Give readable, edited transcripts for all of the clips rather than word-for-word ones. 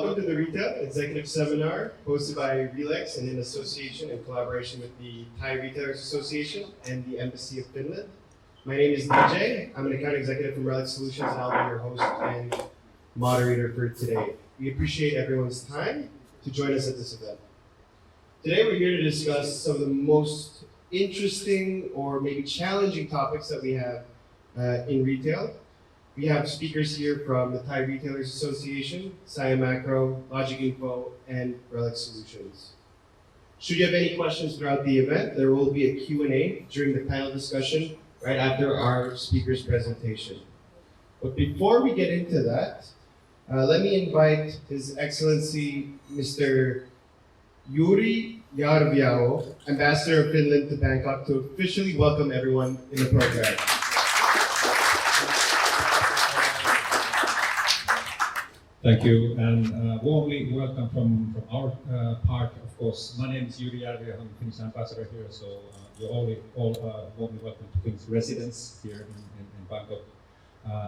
welcome to the Retail Executive Seminar hosted by RELEX and in association and collaboration with the Thai Retailers Association and the Embassy of Finland. My name is DJ. I'm an account executive from RELEX Solutions and I'll be your host and moderator for today. We appreciate everyone's time to join us at this event. Today we're here to discuss some of the most interesting or maybe challenging topics that we have in retail. We have speakers here from the Thai Retailers Association, Siam Macro, Logic Info, and RELEX Solutions. Should you have any questions throughout the event, there will be a Q&A during the panel discussion right after our speaker's presentation. But before we get into that, let me invite His Excellency Mr. Juri Järviaho, Ambassador of Finland to Bangkok, to officially welcome everyone in the program. Thank you, and warmly welcome from our part. Of course, my name is Juri Järviaho. I'm Finnish ambassador here, so you're all warmly welcome to Finnish residents here in Bangkok.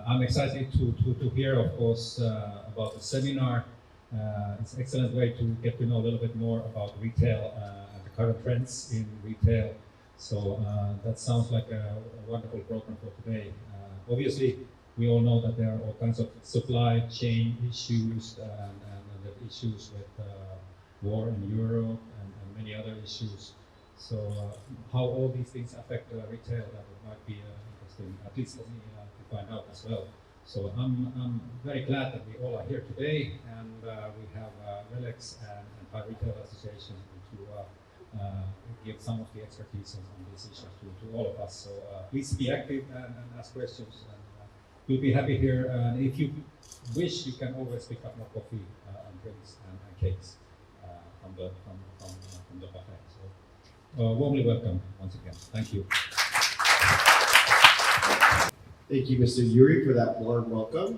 I'm excited to hear, of course, about the seminar. It's an excellent way to get to know a little bit more about retail and the current trends in retail. So that sounds like a wonderful program for today. Obviously, we all know that there are all kinds of supply chain issues and the issues with war in Europe and many other issues. So how all these things affect retail, that might be interesting, at least for me, to find out as well. So I'm very glad that we all are here today, and we have RELEX and Thai Retail Association to give some of the expertise on these issues to all of us. So please be active and ask questions. We'll be happy here, and if you wish, you can always pick up more coffee and drinks and cakes from the buffet. So, warmly welcome once again. Thank you. Thank you, Mr. Juri, for that warm welcome.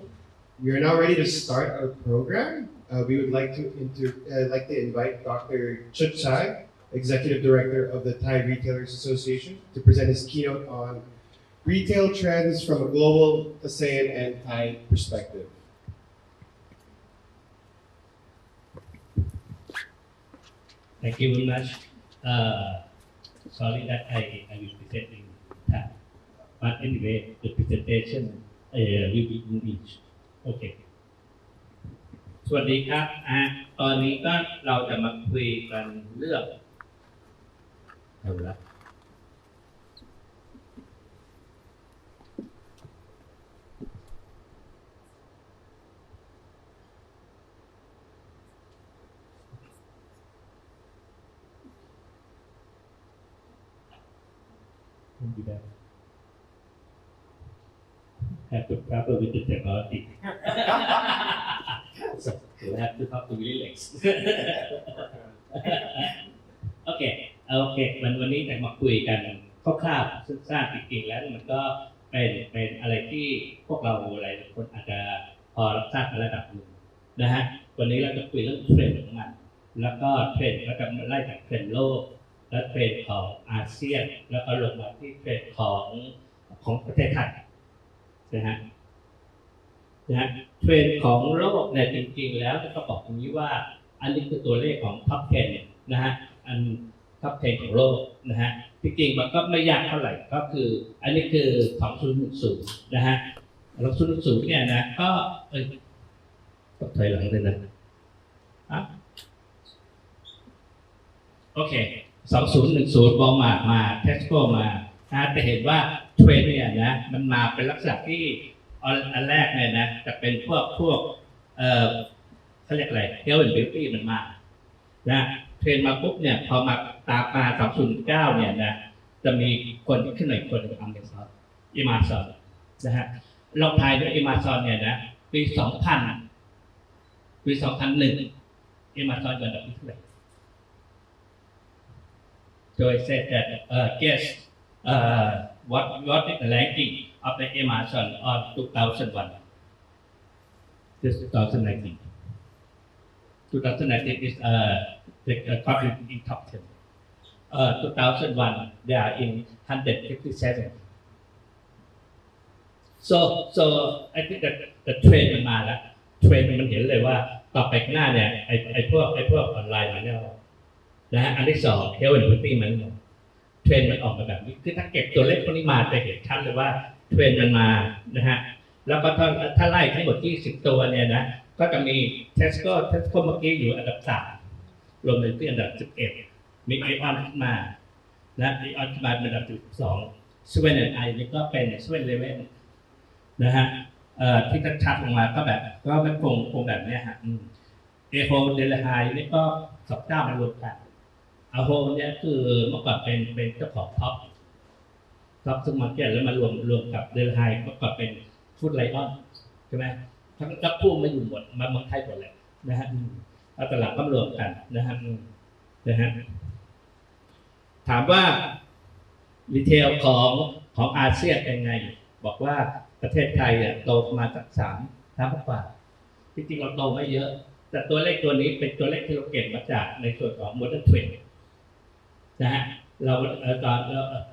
We are now ready to start our program. We would like to invite Dr. Chut Chai, Executive Director of the Thai Retailers Association, to present his keynote on retail trends from a global, ASEAN, and Thai perspective. Thank you very much. Sorry that I will present in Thai. But anyway, the presentation will be in English. Okay. สวัสดีครับตอนนี้ก็เราจะมาคุยกันเรื่องเอาละhave to grapple with the technology. So you have to talk to relax. Okay. วันนี้จะมาคุยกันคร่าวๆสั้นๆจริงๆแล้วมันก็เป็นอะไรที่พวกเราหลายคนอาจจะพอรับทราบในระดับหนึ่งนะฮะวันนี้เราจะคุยเรื่องเทรนด์ของมันแล้วก็เทรนด์ก็จะไล่จากเทรนด์โลกและเทรนด์ของอาเซียนแล้วก็ลงมาที่เทรนด์ของประเทศไทยนะฮะเทรนด์ของโลกเนี่ยจริงๆแล้วก็บอกตรงนี้ว่าอันนี้คือตัวเลขของท็อป 10 นะฮะอันท็อป 10 ของโลกนะฮะจริงๆมันก็ไม่ยากเท่าไหร่ก็คืออันนี้คือ2010นะฮะ2010เนี่ยนะก็ถอยหลังเลยนะโอเค2010วอลมาร์ทมาเทสโก้มาจะเห็นว่าเทรนด์เนี่ยนะมันมาเป็นลักษณะที่อันแรกเนี่ยนะจะเป็นพวกเขาเรียกอะไรเฮลท์แอนด์บิวตี้มันมานะเทรนด์มาปุ๊บเนี่ยพอมาตามมา2009เนี่ยนะจะมีคนที่ขึ้นหน่อยคนเป็นอิมาซอนนะฮะลองทายด้วยอิมาซอนเนี่ยนะปี 2001อิมาซอนอยู่อันดับที่เท่าไหร่โดย said that guess what is the ranking of the Amazon on 2001? This 2019. 2019 is the top in top 10. 2001 they are in 157. So I think that the trend มันมาแล้วเทรนด์มันเห็นเลยว่า ต่อไปข้างหน้าเนี่ยไอ้พวกออนไลน์มันเนี่ยนะฮะอันที่สองเฮลท์แอนด์บิวตี้มันเทรนด์มันออกมาแบบนี้คือถ้าเก็บตัวเลขพวกนี้มาจะเห็นชัดเลยว่าเทรนด์มันมานะฮะแล้วก็ถ้าไล่ทั้งหมด20ตัวเนี่ยนะก็จะมี Tesco เมื่อกี้อยู่อันดับ3รวมถึงที่อันดับ11มีไอออนขึ้นมานะไอออนขึ้นมาเป็นอันดับ12สเวนไอนี่ก็เป็นสเวนเลเว่นนะฮะที่ชัดลงมาก็แบบก็เป็นคงแบบนี้ฮะเอโฮเดลไฮนี่ก็2 เจ้ามารวมกันอาโฮเนี่ยคือเมื่อก่อนเป็นเจ้าของท็อปซุปมาร์เก็ตแล้วมารวมกับเดลไฮเมื่อก่อนเป็นฟู้ดไลออนใช่ไหมทั้งคู่มาอยู่หมดมาเมืองไทยหมดเลยนะฮะเอาตลาดก็รวมกันนะฮะถามว่ารีเทลของอาเซียนเป็นไงบอกว่าประเทศไทยโตมาจาก3 กว่าจริงๆเราโตไม่เยอะแต่ตัวเลขตัวนี้เป็นตัวเลขที่เราเก็บมาจากในส่วนของ Modern Trade นะฮะเราตอน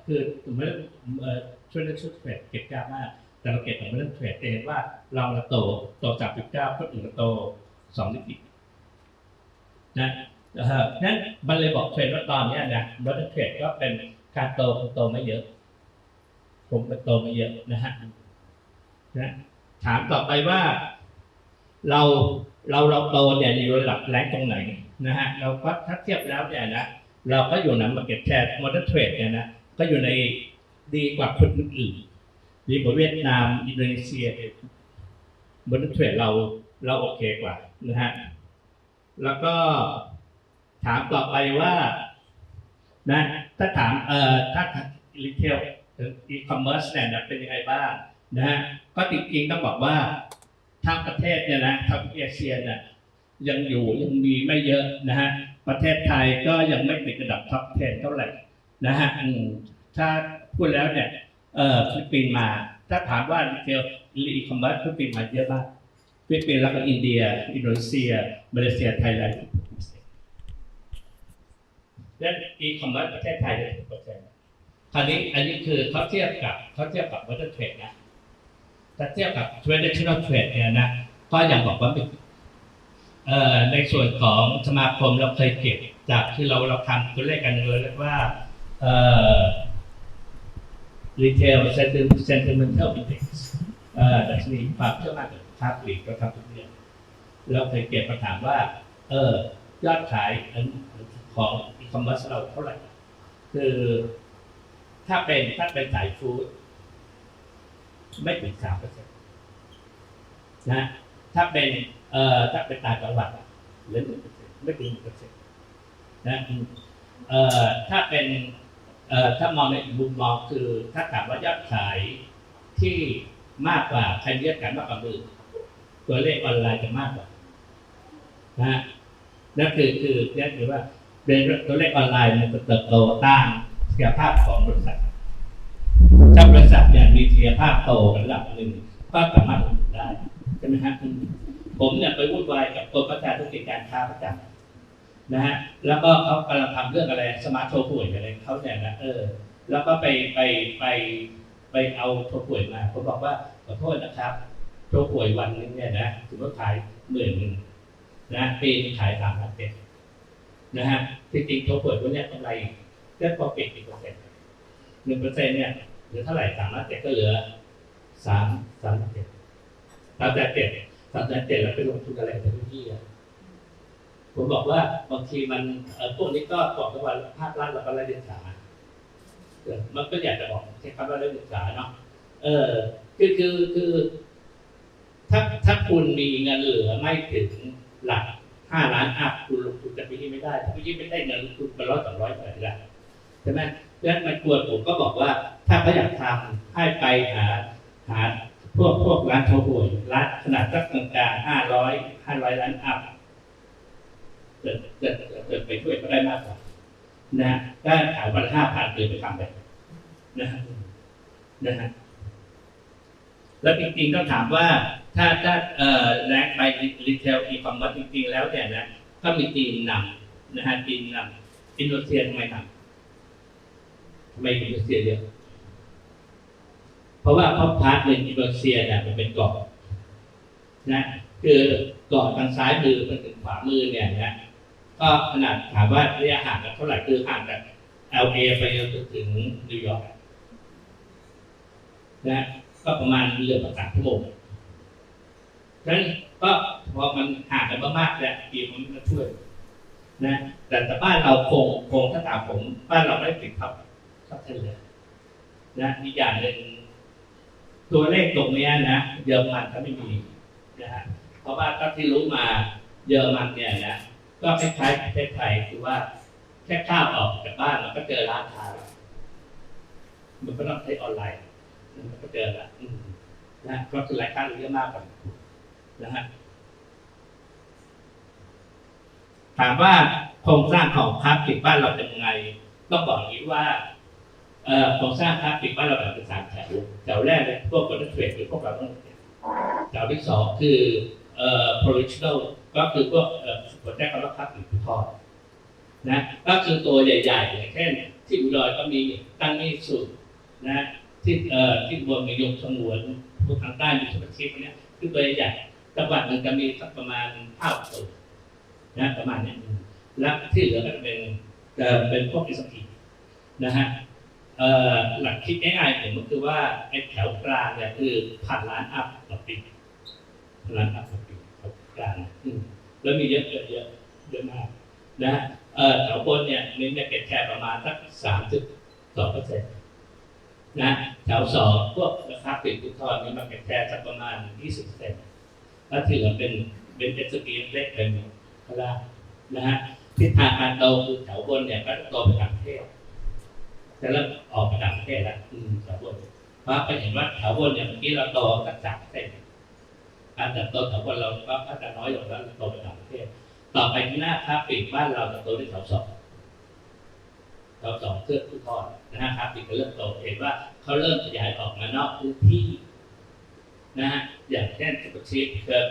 คือModern Trade เก็บยากมากแต่เราเก็บของ Modern Trade เห็นว่าเราโตจาก19คนอื่นโต2 นิดนะนั้นมันเลยบอกเทรนด์ว่าตอนนี้นะ Modern Trade ก็เป็นการโตไม่เยอะผมโตไม่เยอะนะฮะนะถามต่อไปว่าเราโตเนี่ยอยู่ระดับแรงตรงไหนนะฮะเราก็ถ้าเทียบแล้วเนี่ยนะเราก็อยู่ใน market share Modern Trade เนี่ยนะก็อยู่ในดีกว่าคนอื่นๆดีกว่าเวียดนามอินโดนีเซีย Modern Trade เราโอเคกว่านะฮะแล้วก็ถามต่อไปว่านะถ้าถามถ้ารีเทลอีคอมเมิร์ซเนี่ยเป็นยังไงบ้างนะฮะก็จริงๆต้องบอกว่าทั้งประเทศเนี่ยนะทั้งเอเชียเนี่ยยังมีไม่เยอะนะฮะประเทศไทยก็ยังไม่ติดอันดับท็อป 10 เท่าไหร่นะฮะถ้าพูดแล้วเนี่ยฟิลิปปินส์มาถ้าถามว่ารีเทลอีคอมเมิร์ซฟิลิปปินส์มาเยอะมากฟิลิปปินส์แล้วก็อินเดียอินโดนีเซียมาเลเซียไทยแลนด์และอีคอมเมิร์ซประเทศไทยได้ 10%คราวนี้อันนี้คือเขาเทียบกับ Modern Trade นะถ้าเทียบกับ Traditional Trade เนี่ยนะก็ยังบอกว่าในส่วนของสมาคมเราเคยเก็บจากที่เราทำตัวเลขกันเลยเรียกว่าRetail Sentimental Index ดัชนีความเชื่อมั่นของค้าปลีกก็ทำทุกเดือนเราเคยเก็บมาถามว่ายอดขายของอีคอมเมิร์ซเราเท่าไหร่คือถ้าเป็นสายฟู้ดไม่ถึง 3% นะถ้าเป็นต่างจังหวัดเหลือ 1% ไม่ถึง 1% นะถ้าเป็นถ้ามองในอีกมุมมองคือถ้าถามว่ายอดขายที่มากกว่าใครเรียกกันมากกว่ามือตัวเลขออนไลน์จะมากกว่านะนั่นคือว่าตัวเลขออนไลน์มันจะเติบโตตามศักยภาพของบริษัทถ้าบริษัทเนี่ยมีศักยภาพโตระดับหนึ่งก็สามารถทำได้ใช่ไหมฮะผมเนี่ยไปวุ่นวายกับกรมประชาธุรกิจการค้าประจำนะฮะแล้วก็เขากำลังทำเรื่องอะไรสมาร์ทโทรป่วยอะไรเขาเนี่ยนะแล้วก็ไปเอาโทรป่วยมาผมบอกว่าขอโทษนะครับโทรป่วยวันนึงเนี่ยนะถือว่าขาย10,000นะปีนี้ขาย3,700นะฮะจริงๆโทรป่วยตัวเนี้ยกำไรก็พอปิด1% 1% เนี่ยเหลือเท่าไหร่3,700ก็เหลือ3,700แล้วไปลงทุนอะไรในพื้นที่ผมบอกว่าบางทีมันพวกนี้ก็บอกว่าภาครัฐเราก็ไร้เดียงสามันก็อยากจะบอกใช้คำว่าไร้เดียงสาเนาะคือถ้าคุณมีเงินเหลือไม่ถึงหลัก5 ล้านอัพคุณลงทุนกับปีนี้ไม่ได้ถ้าปีนี้ไม่ได้เงินคุณเป็น100-200ไปได้ใช่ไหมดังนั้นมันควรผมก็บอกว่าถ้าเขาอยากทำให้ไปหาพวกร้านโชว์หวยร้านขนาดสักกลางๆ500 ล้านอัพจะไปช่วยก็ได้มากกว่านะได้ขายวันละ 5,000 ไปทำไปนะฮะแล้วจริงๆต้องถามว่าถ้าแรงไปรีเทลอีคอมเมิร์ซจริงๆแล้วเนี่ยนะก็มีจีนนำนะฮะจีนนำอินโดนีเซียทำไมอินโดนีเซียเยอะเพราะว่าพาร์ทหนึ่งอินโดนีเซียเนี่ยมันเป็นเกาะนะคือ ก่อนทางซ้ายมือไปถึงขวามือเนี่ยนะก็ขนาดถามว่าระยะห่างกันเท่าไหร่คือห่างจาก LA ไปจนถึงนิวยอร์กนะก็ประมาณเรือประกาศชั่วโมงฉะนั้นก็พอมันห่างกันมากๆแล้วอีกมันก็ช่วยนะแต่บ้านเราคงถ้าตามผมบ้านเราไม่ติดทับเส้นเลยนะอีกอย่างหนึ่งตัวเลขตรงนี้นะเยอรมันก็ไม่มีนะฮะเพราะว่าก็ที่รู้มาเยอรมันเนี่ยนะก็คล้ายๆประเทศไทยคือว่าแค่ข้าวออกจากบ้านมันก็เจอร้านค้ามันก็ต้องใช้ออนไลน์มันก็เจอละนะก็คือรายการเยอะมากกว่านะฮะถามว่าโครงสร้างของค้าปลีกบ้านเราเป็นยังไงต้องบอกอย่างนี้ว่าโครงสร้างค้าปลีกบ้านเราแบ่งเป็น3 แถวแรกเลยพวกคนเทรดหรือพวกเราต้องแถวที่2คือprofessional ก็คือพวกคนแรกเขาค้าปลีกทอดนะก็คือตัวใหญ่ๆอย่างเช่นที่อุดรก็มีตั้งนี่สุดนะที่บนมียงสงวนพวกทางใต้มีสุภาชิพเนี่ยคือตัวใหญ่จังหวัดหนึ่งจะมีสักประมาณ5 ตัวนะประมาณนี้แล้วที่เหลือก็จะเป็นพวกอิสกินะฮะหลักคิดง่ายๆผมก็คือว่าไอ้แถวกลางเนี่ยคือ1,000 ล้านอัพต่อปี1,000 ล้านอัพต่อปีแถวกลางแล้วมีเยอะมากนะแถวบนเนี่ยมีเก็ตแชร์ประมาณสัก 3.2%นะแถว2พวกราคาปิดทุกทอดมีมาเก็ตแชร์สักประมาณ 20%แล้วที่เหลือเป็นเอสกีเล็กเป็นข้างล่างนะฮะทิศทางการโตคือแถวบนเนี่ยก็โตไปต่างประเทศจะเริ่มออกไปต่างประเทศแล้วแถวบนเพราะไปเห็นว่าแถวบนเนี่ยเมื่อกี้เราโตสัก3%การเติบโตแถวบนเราก็จะน้อยลงแล้วโตไปต่างประเทศต่อไปที่หน้าค้าปลีกบ้านเราจะโตที่แถว2เครื่องทุกทอดนะฮะค้าปลีกก็เริ่มโตเห็นว่าเขาเริ่มขยายออกมานอกพื้นที่นะฮะอย่างเช่นสุพรรณบุรี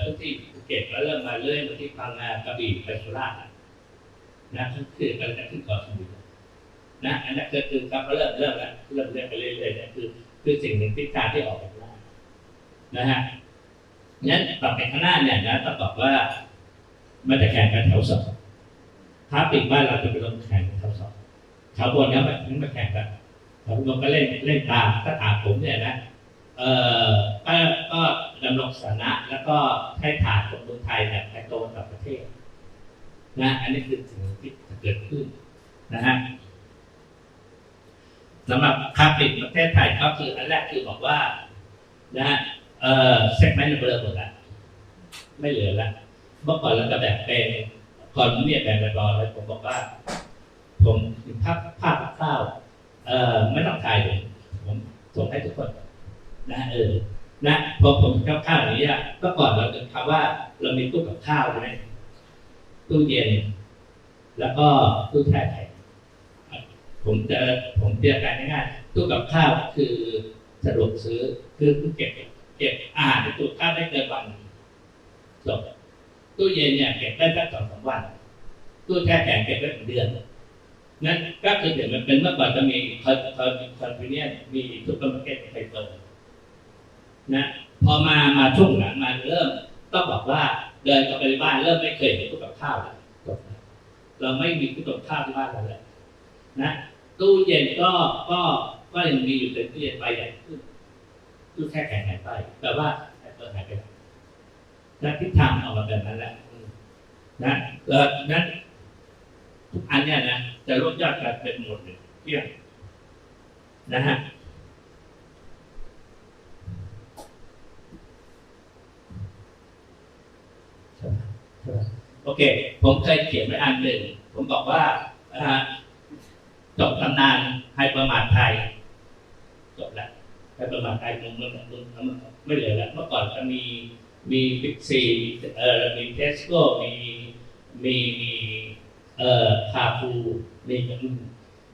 พื้นที่ภูเก็ตแล้วเริ่มมาเรื่อยมาที่พังงากระบี่ไปสุราษฎร์นะคือการจะขึ้นเกาะสมุยนะอันนั้นคือครับเขาเริ่มแล้วเริ่มไปเรื่อยๆเนี่ยคือสิ่งหนึ่งที่การที่ออกมาได้นะฮะงั้นต่อไปข้างหน้าเนี่ยนะต้องบอกว่ามันจะแข่งกันแถว2ค้าปลีกบ้านเราจะไปลงแข่งแถว2แถวบนเนี่ยมันมาแข่งกันแถวบนก็เล่นตามถ้าตามผมเนี่ยนะก็ดำรงสถานะแล้วก็ให้ฐานของเมืองไทยเนี่ยไปโตกับประเทศนะอันนี้คือสิ่งที่จะเกิดขึ้นนะฮะสำหรับค้าปลีกประเทศไทยก็คืออันแรกคือบอกว่านะฮะเซกเมนต์เบลอหมดแล้วไม่เหลือแล้วเมื่อก่อนเราจะแบ่งเป็นก่อนเนี่ยแบ่งเป็นรอเลยผมบอกว่าผมภาพข้าวไม่ต้องถ่ายผมส่งให้ทุกคนนะนะพอผมข้าวอย่างนี้ก็ก่อนเราจะคำว่าเรามีตู้กับข้าวใช่ไหมตู้เย็นแล้วก็ตู้แช่แข็งผมเรียกกันง่ายๆตู้กับข้าวคือสะดวกซื้อคือเก็บอาหารในตู้ข้าวได้เกินวันจบตู้เย็นเนี่ยเก็บได้แค่2-3 วันตู้แช่แข็งเก็บได้1 เดือนนั่นก็คือเดี๋ยวมันเป็นเมื่อก่อนจะมีคอนเวเนียนมีซุปเปอร์มาร์เก็ตไฮเปอร์นะพอมาช่วงหลังมาเริ่มต้องบอกว่าเดินกลับไปบ้านเริ่มไม่เคยเห็นตู้กับข้าวแล้วเราไม่มีตู้กับข้าวที่บ้านเราเลยนะตู้เย็นก็ยังมีอยู่แต่ตู้เย็นใบใหญ่ขึ้นตู้แช่แข็งหายไปแต่ว่าไฮเปอร์หายไปและทิศทางออกมาแบบนั้นแหละนะนั้นทุกอันเนี่ยนะจะลดยอดการเป็นหมดเที่ยงนะฮะโอเคผมเคยเขียนไว้อันหนึ่งผมบอกว่าจบตำนานไฮประมาทไทยจบแล้วไฮประมาทไทยมันไม่เหลือแล้วเมื่อก่อนจะมีบิ๊กซีมีเทสโก้มีคาฟูมี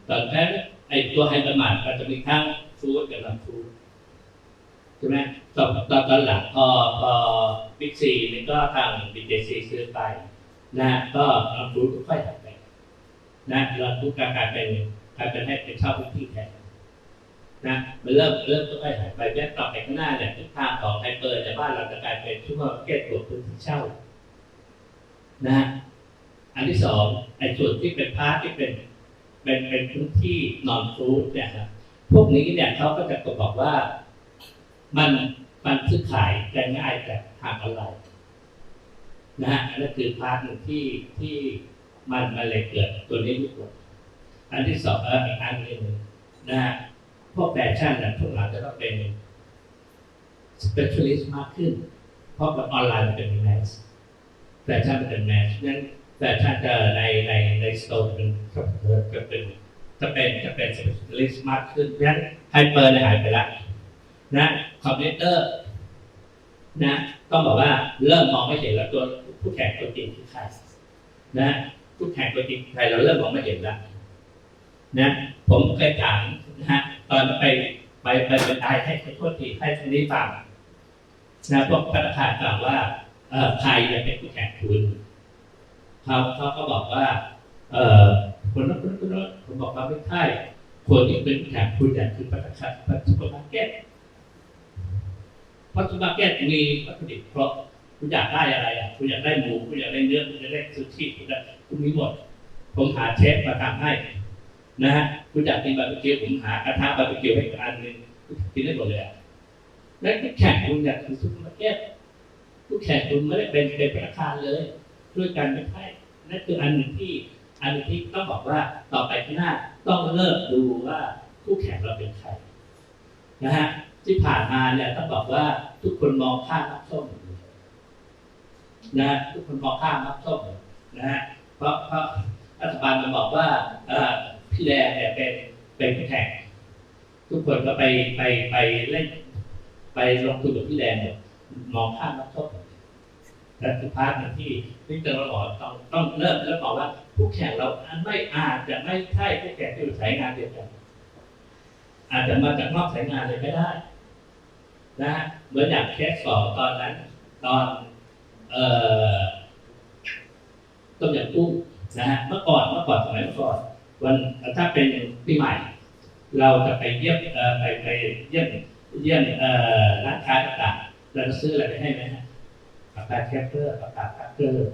ตอนนั้นไอตัวไฮประมาทก็จะมีทั้งฟู้ดกับน้ำฟู้ดใช่ไหมตอนหลังพอบิ๊กซีนี่ก็ทางบีเจซีซื้อไปนะก็น้ำฟู้ดก็ค่อยหายไปนะเราทุกการกลายเป็นให้เป็นเช่าพื้นที่แทนนะมันเริ่มค่อยหายไปแม้ต่อไปข้างหน้าเนี่ยทิศทางของไฮเปอร์ในบ้านเราจะกลายเป็นช่วงเก็ตตัวพื้นที่เช่า นะฮะอันที่สองไอ้ส่วนที่เป็นพาร์ทที่เป็นพื้นที่นอนฟู้ดเนี่ยครับพวกนี้เนี่ยเขาก็จะบอกว่ามันซื้อขายได้ง่ายแต่ทางออนไลน์นะฮะนั่นคือพาร์ทหนึ่งที่มันเลยเกิดตัวนี้อยู่อันที่สองอีกอันหนึ่งนะฮะพวกแฟชั่นเนี่ยพวกเราจะต้องเป็น specialist มากขึ้นเพราะออนไลน์มันเป็นแมสแฟชั่นมันเป็นแมสนั้นแฟชั่นจะในสโตร์จะเป็น specialist มากขึ้นเพราะฉะนั้นไฮเปอร์หายไปแล้วนะคอมพิวเตอร์นะต้องบอกว่าเริ่มมองไม่เห็นแล้วตัวผู้แข่งตัวจริงคือใครนะผู้แข่งตัวจริงใครเราเริ่มมองไม่เห็นแล้วนะผมเคยถามนะฮะตอนไปได้ให้โทษทีให้ทีนี้ฟังนะพวกธนาคารถามว่าใครจะเป็นผู้แข่งคุณเขาก็บอกว่าคนนั้นผมบอกว่าไม่ใช่คนที่เป็นผู้แข่งคุณเนี่ยคือประธานซุปเปอร์มาร์เก็ตเพราะซุปเปอร์มาร์เก็ตมีวัตถุดิบครบคุณอยากได้อะไรคุณอยากได้หมูคุณอยากได้เนื้อคุณอยากได้ซูชิคุณมีหมดผมหาเชฟมาทำให้นะฮะคุณอยากกินบาร์บีคิวผมหากระทะบาร์บีคิวให้อีกอันนึงกินได้หมดเลยและคู่แข่งคุณเนี่ยคือซุปเปอร์มาร์เก็ตคู่แข่งคุณไม่ได้เป็นธนาคารเลยด้วยกันไม่ใช่นั่นคืออันหนึ่งที่ต้องบอกว่าต่อไปข้างหน้าต้องเริ่มดูว่าคู่แข่งเราเป็นใครนะฮะที่ผ่านมาเนี่ยต้องบอกว่าทุกคนมองข้ามน้ำส้มนะทุกคนมองข้ามน้ำส้มนะฮะเพราะรัฐบาลมันบอกว่าพี่แดงเนี่ยเป็นคู่แข่งทุกคนก็ไปเล่นไปลงทุนกับพี่แดงเนี่ยมองข้ามน้ำส้มแต่สุดท้ายหนึ่งที่จะเราต้องเริ่มแล้วบอกว่าผู้แข่งเราไม่อาจจะไม่ใช่ผู้แข่งที่อยู่สายงานเดียวกันอาจจะมาจากนอกสายงานเลยก็ได้นะฮะเหมือนอย่างเคสสองตอนนั้นตอนต้มยำกุ้งนะฮะเมื่อก่อนสมัยก่อนวันถ้าเป็นปีใหม่เราจะไปเยี่ยมไปเยี่ยมร้านค้าต่างๆเราจะซื้ออะไรไปให้ไหมฮะปากกาแคปเปอร์ปากกาคัตเตอร์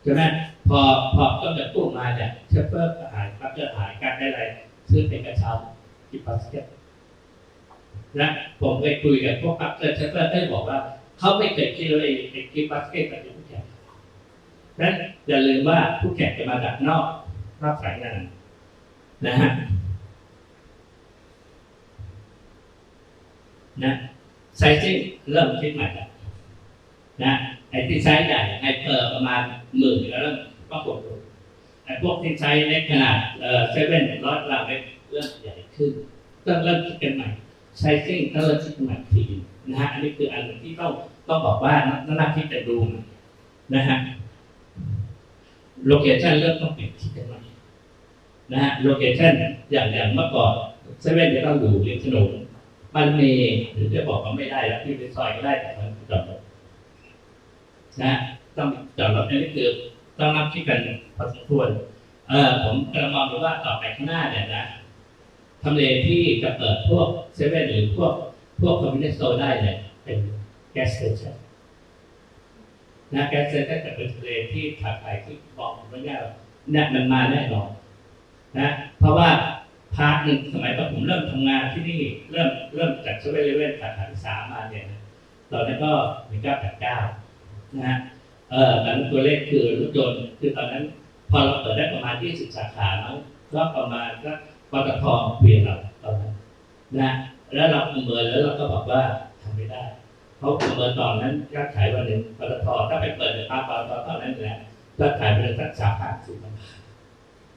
ใช่ไหมพอต้มยำกุ้งมาเนี่ยแคปเปอร์หายคัตเตอร์หายการได้อะไรซื้อเป็นกระเช้าที่บาสเกตนะผมไปคุยกับพวกคัตเตอร์แคปเปอร์ได้บอกว่าเขาไม่เคยคิดเลยไอ้กิฟต์บาสเกตเป็นผู้แข่งนั้นอย่าลืมว่าผู้แข่งจะมาจากนอกสายงานนะฮะนะไซซิ่งเริ่มคิดใหม่แล้วนะไอ้ที่ไซส์ใหญ่ไฮเปอร์ประมาณ10,000แล้วเริ่มก็กดลงไอ้พวกที่ไซส์เล็กขนาด700เราไปเริ่มใหญ่ขึ้นต้องเริ่มคิดกันใหม่ไซซิ่งต้องเริ่มคิดกันใหม่ทีนะฮะอันนี้คืออันที่ต้องบอกว่าน่าคิดจะดูนะฮะโลเคชั่นเริ่มต้องเปลี่ยนคิดกันใหม่นะฮะโลเคชั่นอย่างเมื่อก่อนเซเว่นจะต้องอยู่ริมถนนบ้านเมย์หรือจะบอกว่าไม่ได้แล้วที่ไปซอยก็ได้แต่มันจอดรถนะต้องจอดรถนี่คือต้องนับคิดกันพอสมควรผมกำลังมองดูว่าต่อไปข้างหน้าเนี่ยนะทำเลที่จะเปิดพวกเซเว่นหรือพวกคอมมิวนิสต์โซนได้เนี่ยเป็นแก๊สสเตชันนะแก๊สสเตชันจะเป็นทะเลที่ถัดไปที่บอกไม่ยากเนี่ยมันมาแน่นอนนะเพราะว่าพาร์ทหนึ่งสมัยตอนผมเริ่มทำงานที่นี่เริ่มจากเซเว่นเลเว่นสาขาที่3มาเนี่ยตอนนั้นก็1989นะฮะตอนนั้นตัวเลขคือรถยนต์คือตอนนั้นพอเราเปิดได้ประมาณ20สาขามั้งก็ประมาณก็ปตท.เปลี่ยนเราตอนนั้นนะแล้วเราประเมินแล้วเราก็บอกว่าทำไม่ได้เพราะประเมินตอนนั้นยอดขายวันหนึ่งปตท.ถ้าไปเปิดในปตท.ตอนนั้นแหละยอดขายเป็นสัก3,000 บาท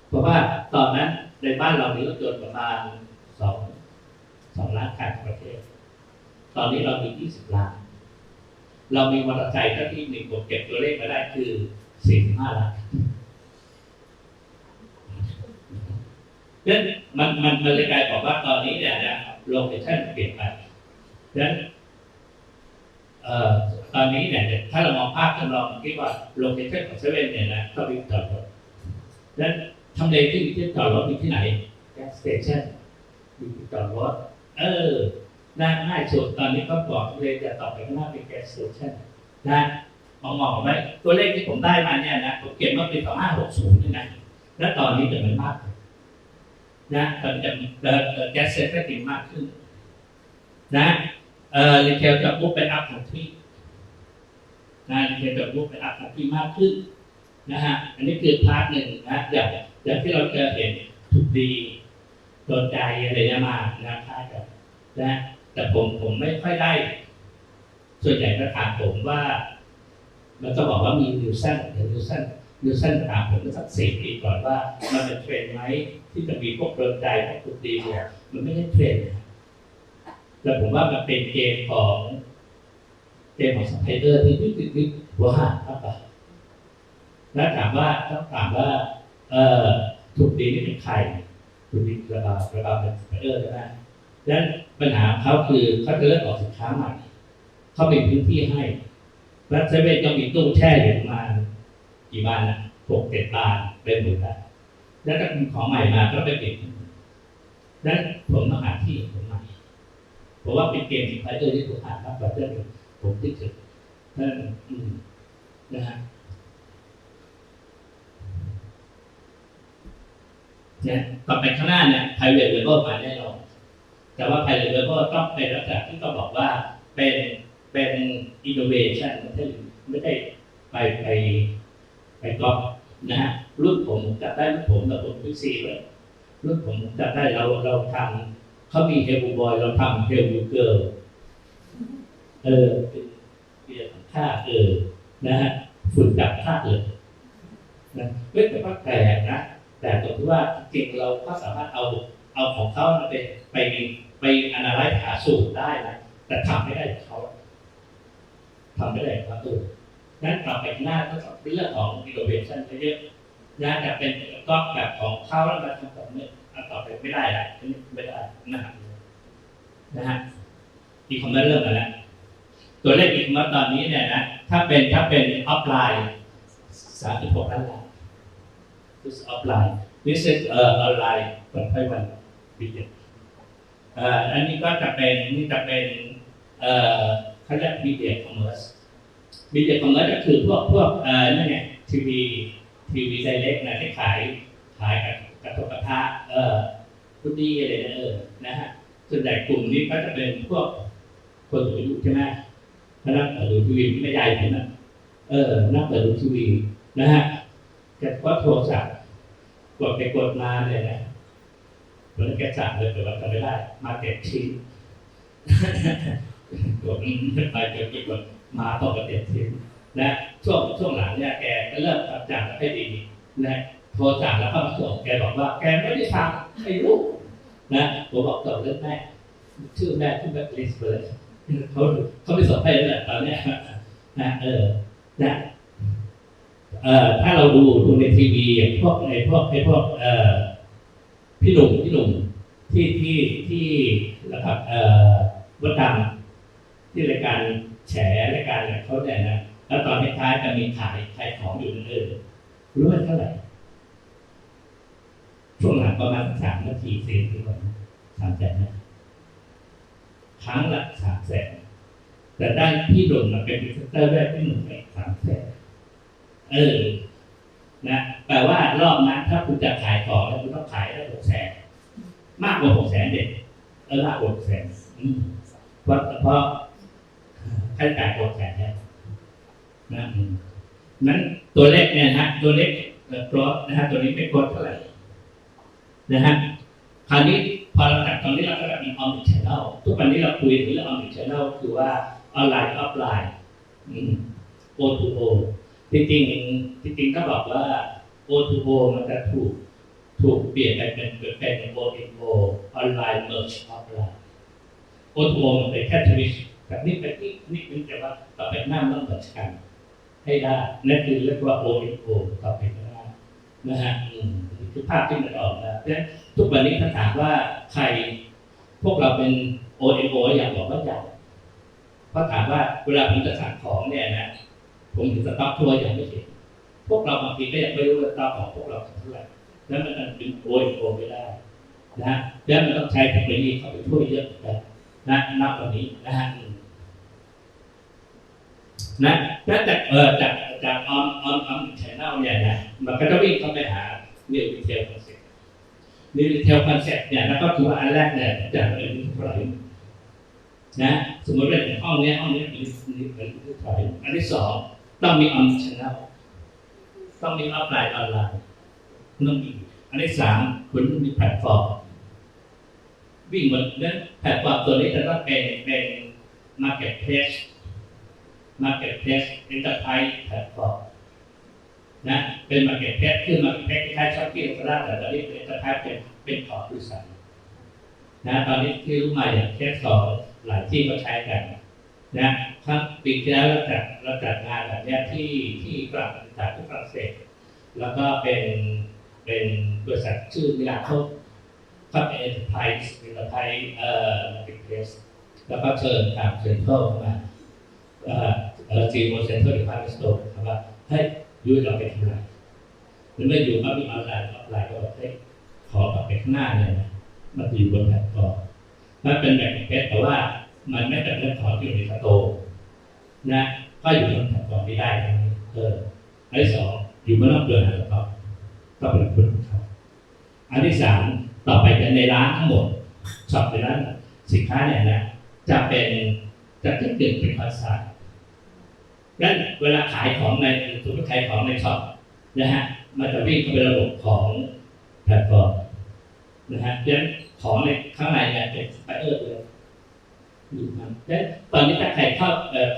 เพราะว่าตอนนั้นในบ้านเรามีรถยนต์ประมาณ2 ล้านคันประเทศตอนนี้เรามี20 ล้านเรามีมอเตอร์ไซค์ที่มีผมเก็บตัวเลขมาได้คือ45 ล้านนั้นมันเลยกลายบอกว่าตอนนี้เนี่ยนะโลเคชั่นเปลี่ยนไปดังนั้นตอนนี้เนี่ยถ้าเรามองภาพจำลองคิดว่าโลเคชั่นของเซเว่นเนี่ยนะก็มีจอดรถดังนั้นทำเลที่มีที่จอดรถมีที่ไหนแก๊สสเตชันมีที่จอดรถง่ายสุดตอนนี้ก็บอกเลยจะต่อไปข้างหน้าเป็นแก๊สสเตชันนะ มองไว้ตัวเลขที่ผมได้มาเนี่ยนะผมเก็บมาเป็น2560นี่นะและตอนนี้จะมันมากนะตอนจะแก๊สเซฟก็ติดมากขึ้นนะรีเทลจะมุกเป็นอัพของที่นะรีเทลจะมุกเป็นอัพของที่มากขึ้นนะฮะอันนี้คือพาร์ทหนึ่งนะอย่างที่เราจะเห็นถูกดีโดนใจอะไรเงี้ยมานะคล้ายกันนะแต่ผมไม่ค่อยได้ส่วนใหญ่ก็ถามผมว่ามันก็บอกว่ามีนิวซันถามผมเมื่อสัก4 ปีก่อนว่ามันเป็นเทรนด์ไหมที่จะมีพวกโดนใจพวกถูกดีเนี่ยมันไม่ใช่เทรนด์แล้วผมว่ามันเป็นเกมของสไปเดอร์ที่นิดหัวหางมากกว่าแล้วถามว่าถูกดีนี่เป็นใครถูกดีระบาดเป็นสไปเดอร์ใช่ไหมดังนั้นปัญหาของเขาคือเขาจะเลือกออกสินค้าใหม่เขาเป็นพื้นที่ให้แล้วเซเว่นก็มีตู้แช่อยู่ประมาณกี่บ้านนะ6-7 บ้านเป็นหมดแล้วถ้ามีของใหม่มาก็ไปเปลี่ยนดังนั้นผมต้องหาที่ผมใหม่เพราะว่าเป็นเกมสไปเดอร์ที่ถูกหามากกว่าเรื่องผมที่สุดนั่นนะฮะเนี่ยต่อไปข้างหน้าเนี่ย private label มาแน่นอนแต่ว่า private label ต้องเป็นลักษณะที่ต้องบอกว่าเป็น innovation ไม่ได้ไปก๊อปนะฮะรุ่นผมจัดได้รุ่นผมแต่ผมพิเศษเลยรุ่นผมจัดได้เราทำเขามีเฮลบูบอยเราทำเฮลบูเกิร์ลเป็นเบียร์ค่านะฮะฝุ่นจับค่านะไม่แต่ว่านะแต่ตรงที่ว่าจริงเราก็สามารถเอาของเขาไปanalyze หาสูตรได้นะแต่ทำไม่ได้เขานั้นต่อไปหน้าก็จะเป็นเรื่องของ innovation เยอะนะแต่เป็นก็แบบของเขาแล้วมาทำแบบนี้ต่อไปไม่ได้ละไม่ได้นะฮะอีคอมเมิร์ซเริ่มมาแล้วตัวเลขอีคอมเมิร์ซตอนนี้เนี่ยนะถ้าเป็นออฟไลน์36 ล้านthis offline this is online 1.1 billion อันนี้ก็จะเป็นเขาเรียก media commerce ก็คือพวกนั่นไงทีวีไดเรกนะที่ขายกระทบกระทะพุดดี้อะไรนะฮะส่วนใหญ่กลุ่มนี้ก็จะเป็นพวกคนสูงอายุใช่ไหมนั่งเปิดดูทีวีไม่ใหญ่ถึงนะนั่งเปิดดูทีวีนะฮะแต่ว่าโทรศัพท์กดไปกดมาเลยนะวันนี้แกสั่งเลยแต่ว่าทำไม่ได้มาเก็ตชิ้นกดไปกดมาต่อกับเด็ดทิ้งนะช่วงหลังเนี่ยแกก็เริ่มทำจากให้ดีนะโทรจากแล้วเข้ามาส่งแกบอกว่าแกไม่ได้ทำไอ้ลูกนะผมบอกต่อเรื่องแม่ชื่อแม่ขึ้นแบ็คลิสต์เลยเขาไม่สนใจเลยตอนเนี้ยนะนะถ้าเราดูในทีวีอย่างพวกพี่หนุ่มที่นะครับวัดดำที่รายการแฉรายการเขาเนี่ยนะแล้วตอนท้ายๆจะมีขายของอยู่นั่นรู้ไหมเท่าไหร่ช่วงหลังประมาณ3 นาที4 นาทีก่อน300,000นะครั้งละ300,000แต่ได้พี่หนุ่มมาเป็นพรีเซนเตอร์ได้พี่หนุ่มไป300,000นะแปลว่ารอบนั้นถ้าคุณจะขายของแล้วคุณต้องขายได้600,000มากกว่า600,000เด็ดมากกว่า600,000เพราะค่าใช้จ่าย600,000นะนั้นตัวเลขเนี่ยฮะตัวเลขกรอสนะฮะตัวนี้ไม่กรอสเท่าไหร่นะฮะคราวนี้พอเราจัดตรงนี้เราก็จะมีออมนิชแนลทุกวันนี้เราคุยถึงเรื่องออมนิชแนลคือว่าออนไลน์ออฟไลน์O2O จริงก็บอกว่า O2O มันจะถูกเปลี่ยนไปเป็น O2O ออนไลน์เมิร์จออฟไลน์ O2O มันเป็นแค่ทวิชแบบนี้เป็นนี่แต่ว่าต่อไปหน้ามันเหมือนกันให้ได้นั่นคือเรียกว่า O2O ต่อไปก็ได้นะฮะคือภาพที่มันออกนะเพราะฉะนั้นทุกวันนี้ถ้าถามว่าใครพวกเราเป็น O2O อย่างบอกว่าอย่างเพราะถามว่าเวลาผมจะสั่งของเนี่ยนะผมถึงสต็อกทัวร์อย่างไม่เห็นพวกเราบางทีก็ยังไม่รู้ว่าสต็อกของพวกเราเท่าไหร่แล้วมันเป็นO2Oไม่ได้นะแล้วมันต้องใช้เทคโนโลยีเข้าไปช่วยเยอะนะณวันนี้นะฮะ นะแล้วจากออนแชนแนลเนี่ยนะมันก็จะวิ่งเข้าไปหา New Retail Concept New Retail Concept เนี่ยแล้วก็คือว่าอันแรกเนี่ยจะเป็นเท่าไหร่นะสมมติว่าห้องนี้เป็นเท่าไหร่อันที่สองต้องมี on channel ต้องมีออฟไลน์ออนไลน์ต้องมีอันที่สามคุณต้องมีแพลตฟอร์มวิ่งบนนั้นแพลตฟอร์มตัวนี้จะต้องเป็น marketplace enterprise platform นะเป็น marketplace คือ marketplace คล้ายๆ Shopee ก็ได้แต่ตอนนี้เป็น enterprise เป็นของบริษัทนะตอนนี้ที่รู้มาอย่างเคสสองหลายที่ก็ใช้กันนะครับปีที่แล้วเราจัดงานแบบนี้ที่ฝรั่งเศสแล้วก็เป็นบริษัทชื่อมิลาโคก็เป็น enterprise marketplace แล้วก็เชิญทางเซ็นทรัลมาจีโมเซ็นเตอร์ดีพาร์ตเมนต์สโตร์ครับว่าให้ยูเราไปทำอะไรหรือเมื่ออยู่ก็มีออนไลน์ก็บอกให้ขอกลับไปข้างหน้าเนี่ยนะมันอยู่บนแพลตฟอร์มมันเป็นแบบเพชรแต่ว่ามันไม่เป็นเรื่องของที่อยู่ในสโตร์นะก็อยู่บนแพลตฟอร์มไม่ได้ทั้งนี้อันที่สองอยู่บนนอกเดือนนะครับก็เป็นคุณครับอันที่สามต่อไปกันในร้านทั้งหมดช็อปในร้านสินค้าเนี่ยนะจะขึ้นเป็นคอนซัลท์นั้นเวลาขายของในสมมติขายของในช็อปนะฮะมันจะวิ่งเข้าไประบบของแพลตฟอร์มนะฮะดังนั้นของในข้างในเนี่ยเป็นสไปเออร์เลยอยู่มันดังนั้นตอนนี้ถ้าใครเข้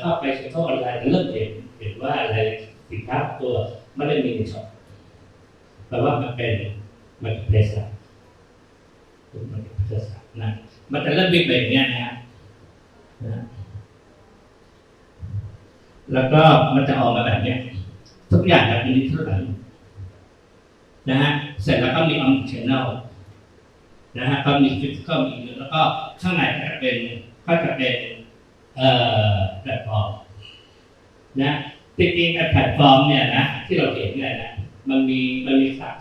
าไปเซ็นทรัลออนไลน์เริ่มเห็นว่าอะไรสินค้าตัวไม่ได้มีในช็อปแต่ว่ามันเป็นเพลสอะมันเป็นเพลสนะมันจะเริ่มวิ่งไปอย่างเงี้ยนะแล้วก็มันจะออกมาแบบนี้ทุกอย่างแบบนี้เท่าไหร่นะฮะเสร็จแล้วก็มีon channel นะฮะก็มีphysicalมีแล้วก็ข้างในก็จะเป็นแพลตฟอร์มนะจริงๆแพลตฟอร์มเนี่ยนะที่เราเห็นเนี่ยนะมันมี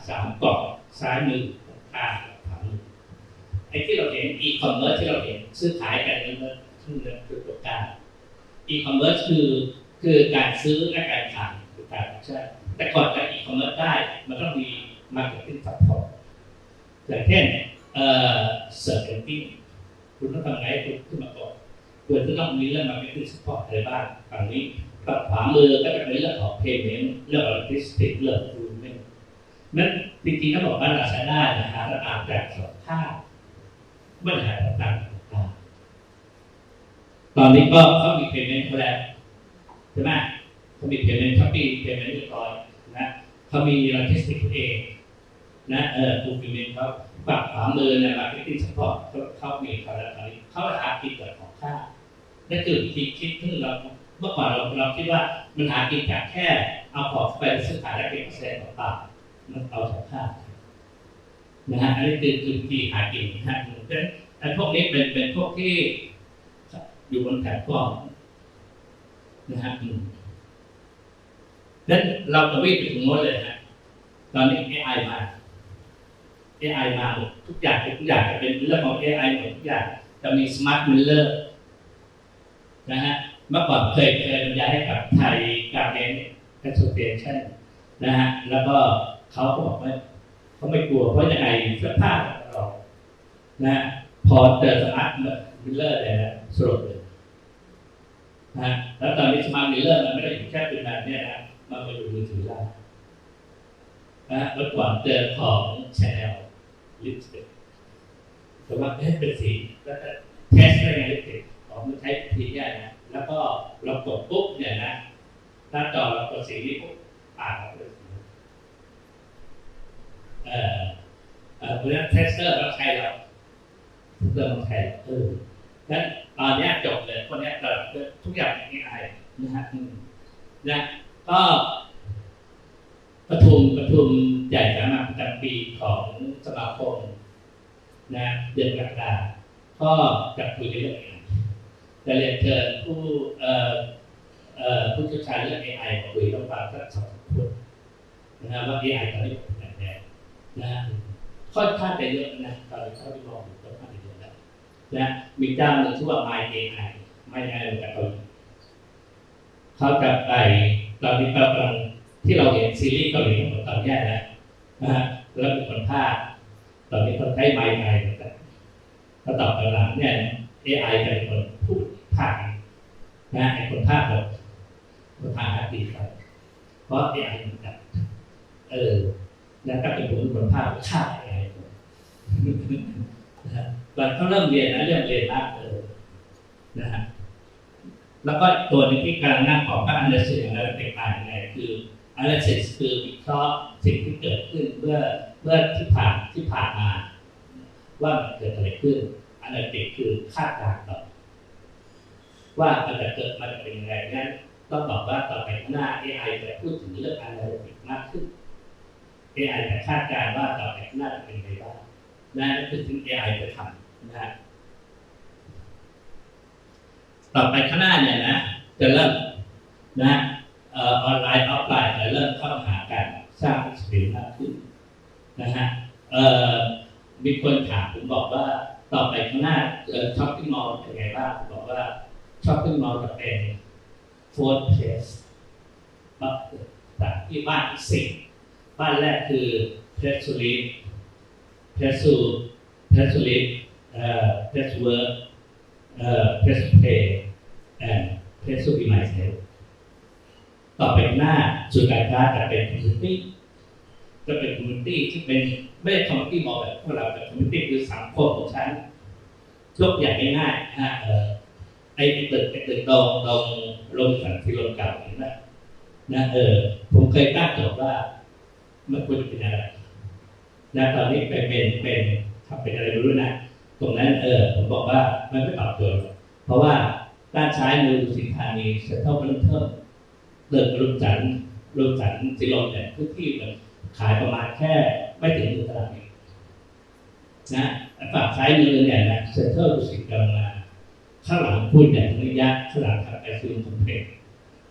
สามกล่องซ้ายมือข้างขวามือไอ้ที่เราเห็น e-commerce ที่เราเห็นซื้อขายกันนี่มันคือตัวกลางe-commerce คือการซื้อและการขายคือการใช่แต่ก่อนจะ e-commerce ได้มันต้องมี marketing support อย่างเช่นsearch engine คุณต้องทำไงคุณขึ้นมาก่อนคุณจะต้องมีเรื่อง marketing support อะไรบ้างฝั่งนี้กับขวามือก็จะเป็นเรื่องของ payment เรื่อง logistics เรื่อง fulfillment นั้นจริงๆถ้าบอกว่าเราใช้ได้นะฮะเราอ่านจากสองข้างเมื่อไหร่ต่างๆตอนนี้ก็เขามี payment เขาแล้วใช่ไหมเขามี payment Shopee payment เรียบร้อยนะเขามี logistics เองนะfulfillment เขาฝั่งขวามือเนี่ย marketing support เขามีเขาแล้วตอนนี้เขาหากินจากของข้างนั่นคือวิธีคิดที่เราเมื่อก่อนเราคิดว่ามันหากินจากแค่เอาของไปซื้อขายได้เป็นเปอร์เซ็นต์ต่างๆมันเอาจากข้างนะฮะอันนี้คือวิธีหากินนะฮะแต่พวกนี้เป็นพวกที่อยู่บนแพลตฟอร์มนะฮะนั้นเราจะวิ่งไปถึงโน้นเลยนะตอนนี้ AI มาหมดทุกอย่างจะเป็นเรื่องของ AI หมดทุกอย่างจะมี Smart Miller นะฮะเมื่อก่อนเคยบรรยายให้กับไทยการเมนต์ Association นะฮะแล้วก็เขาบอกว่าเขาไม่กลัวเพราะยังไงเสื้อผ้าเรานะพอเจอ Smart Miller เนี่ยสรุปเลยนะแล้วตอนนี้ Smart Miller มันไม่ได้อยู่แค่เป็นแบบนี้นะมันไปอยู่มือถือเรานะเมื่อก่อนเจอของ Chanel ลิปสติกแต่ว่าเป็นสีแล้วก็เทสได้ไงลิปสติกมันใช้สีใหญ่นะแล้วก็เรากดปุ๊บเนี่ยนะหน้าจอเรากดสีนี้ปุ๊บอ่านออกเลยเพราะฉะนั้นเทสเตอร์เราใช้เรานั้นตอนนี้จบเลยคนนี้เราทุกอย่างเป็น AI นะฮะนะก็ประชุมใหญ่สามัญประจำปีของสมาคมนะเดือนกรกฎาคมก็จะคุยเรื่อง AI จะเรียนเชิญผู้เชี่ยวชาญเรื่อง AI มาคุยต้องฟังสักสองคนนะว่า AI ตอนนี้เป็นยังไงนะค่อนข้างจะเยอะนะตอนนี้เข้าไปมองค่อนข้างจะเยอะแล้วนะมีเจ้าหนึ่งชื่อว่า My AI กับเกาหลี เขาจะไปตอนนี้กำลังที่เราเห็นซีรีส์เกาหลีทั้งหมดตอนแรกนะฮะแล้วมีคนภาคตอนนี้เขาใช้ไมค์ไทยแล้วต่อไปหลังเนี่ย AI จะเป็นคนพูดภาคนะไอ้คนภาคเราคนภาคดีครับเพราะ AI มันจะแล้วก็เป็นคนภาคฆ่า AI นะฮะตอนเขาเริ่มเรียนนะเริ่มเรียนมากนะฮะแล้วก็ตัวนึงที่กำลังนั่งของพระ analysis อะไรต่างๆเนี่ยคือ analysis คือวิเคราะห์สิ่งที่เกิดขึ้นเมื่อที่ผ่านมาว่ามันเกิดอะไรขึ้น analysis คือคาดการณ์ต่อว่ามันจะเกิดมันจะเป็นยังไงงั้นต้องบอกว่าต่อไปข้างหน้า AI จะพูดถึงเรื่อง analysis มากขึ้น AI จะคาดการณ์ว่าต่อไปข้างหน้าจะเป็นยังไงบ้างนั่นคือสิ่ง AI จะทำนะฮะต่อไปข้างหน้าเนี่ยนะจะเริ่มนะออนไลน์ออฟไลน์จะเริ่มเข้าหากันสร้างสปีดมากขึ้นนะฮะมีคนถามผมบอกว่าต่อไปข้างหน้าช้อปปิ้งมอลล์เป็นไงบ้างผมบอกว่าช้อปปิ้งมอลล์จะเป็นโฟร์เพลสจากที่บ้านที่สี่บ้านแรกคือเพรสซูลิสเพรสซูลิสเพรสเวิร์เพรสเพย์เพรสซูบิไมเซลต่อไปหน้าศูนย์การค้าจะเป็นคอมมูนิตี้ที่เป็นไม่ใช่คอมมูนิตี้มอลแบบพวกเราแต่คอมมูนิตี้คือสังคมของฉันยกอย่างง่ายๆไอ้ตึกตรงโรงสันติโรงเก่าเห็นไหมนะผมเคยตั้งโจทย์ว่ามันควรจะเป็นอะไรนะตอนนี้เป็นทำเป็นอะไรไม่รู้นะตรงนั้นผมบอกว่ามันไม่ตอบโจทย์เพราะว่าด้านซ้ายมือสิงห์ธานีเซ็นทรัลเพิ่มเดินรุ่งจันทร์สิลมเนี่ยพื้นที่มันขายประมาณแค่ไม่ถึง1 ตารางเมตรนะฝั่งซ้ายมือเนี่ยนะเซ็นทรัลสิงห์กำลังมาข้างหลังคุณเนี่ยระยะข้างหลังถัดไปคือคอมเพล็กซ์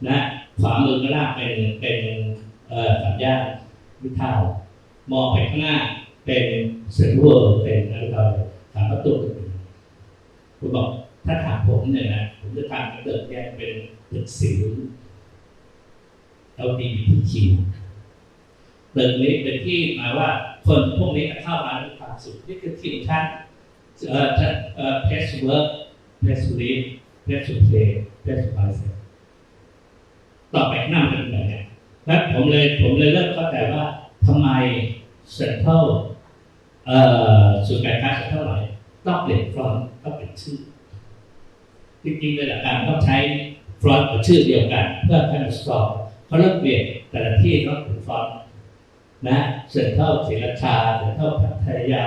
นะขวามือก็ล่างเป็นสัญญาณวิทาวมองไปข้างหน้าเป็นเซ็นทรัลเป็นอะไรถามประตูคุณบอกถ้าถามผมเนี่ยนะผมจะทำตึกแยกเป็นตึกสิว LGBTQ ตึกนี้เป็นที่หมายว่าคนพวกนี้จะเข้ามาด้วยความสุขนี่คือที่ชั้นเพรสเวิร์กเพรสลีฟเพรสเพลย์เพรสไบเซลต่อไปหน้าเป็นแบบนี้และผมเลยเริ่มเข้าใจว่าทำไมเซ็นทรัลศูนย์การค้าเซ็นทรัลไหนต้องเปลี่ยนฟรอนต์ต้องเปลี่ยนชื่อจริงๆในหลักการต้องใช้ฟรอนต์กับชื่อเดียวกันเพื่อให้มันสตรองเขาเริ่มเปลี่ยนแต่ละที่ต้องเปลี่ยนฟรอนต์นะเซ็นทรัลศรีราชาเซ็นทรัลพัทยา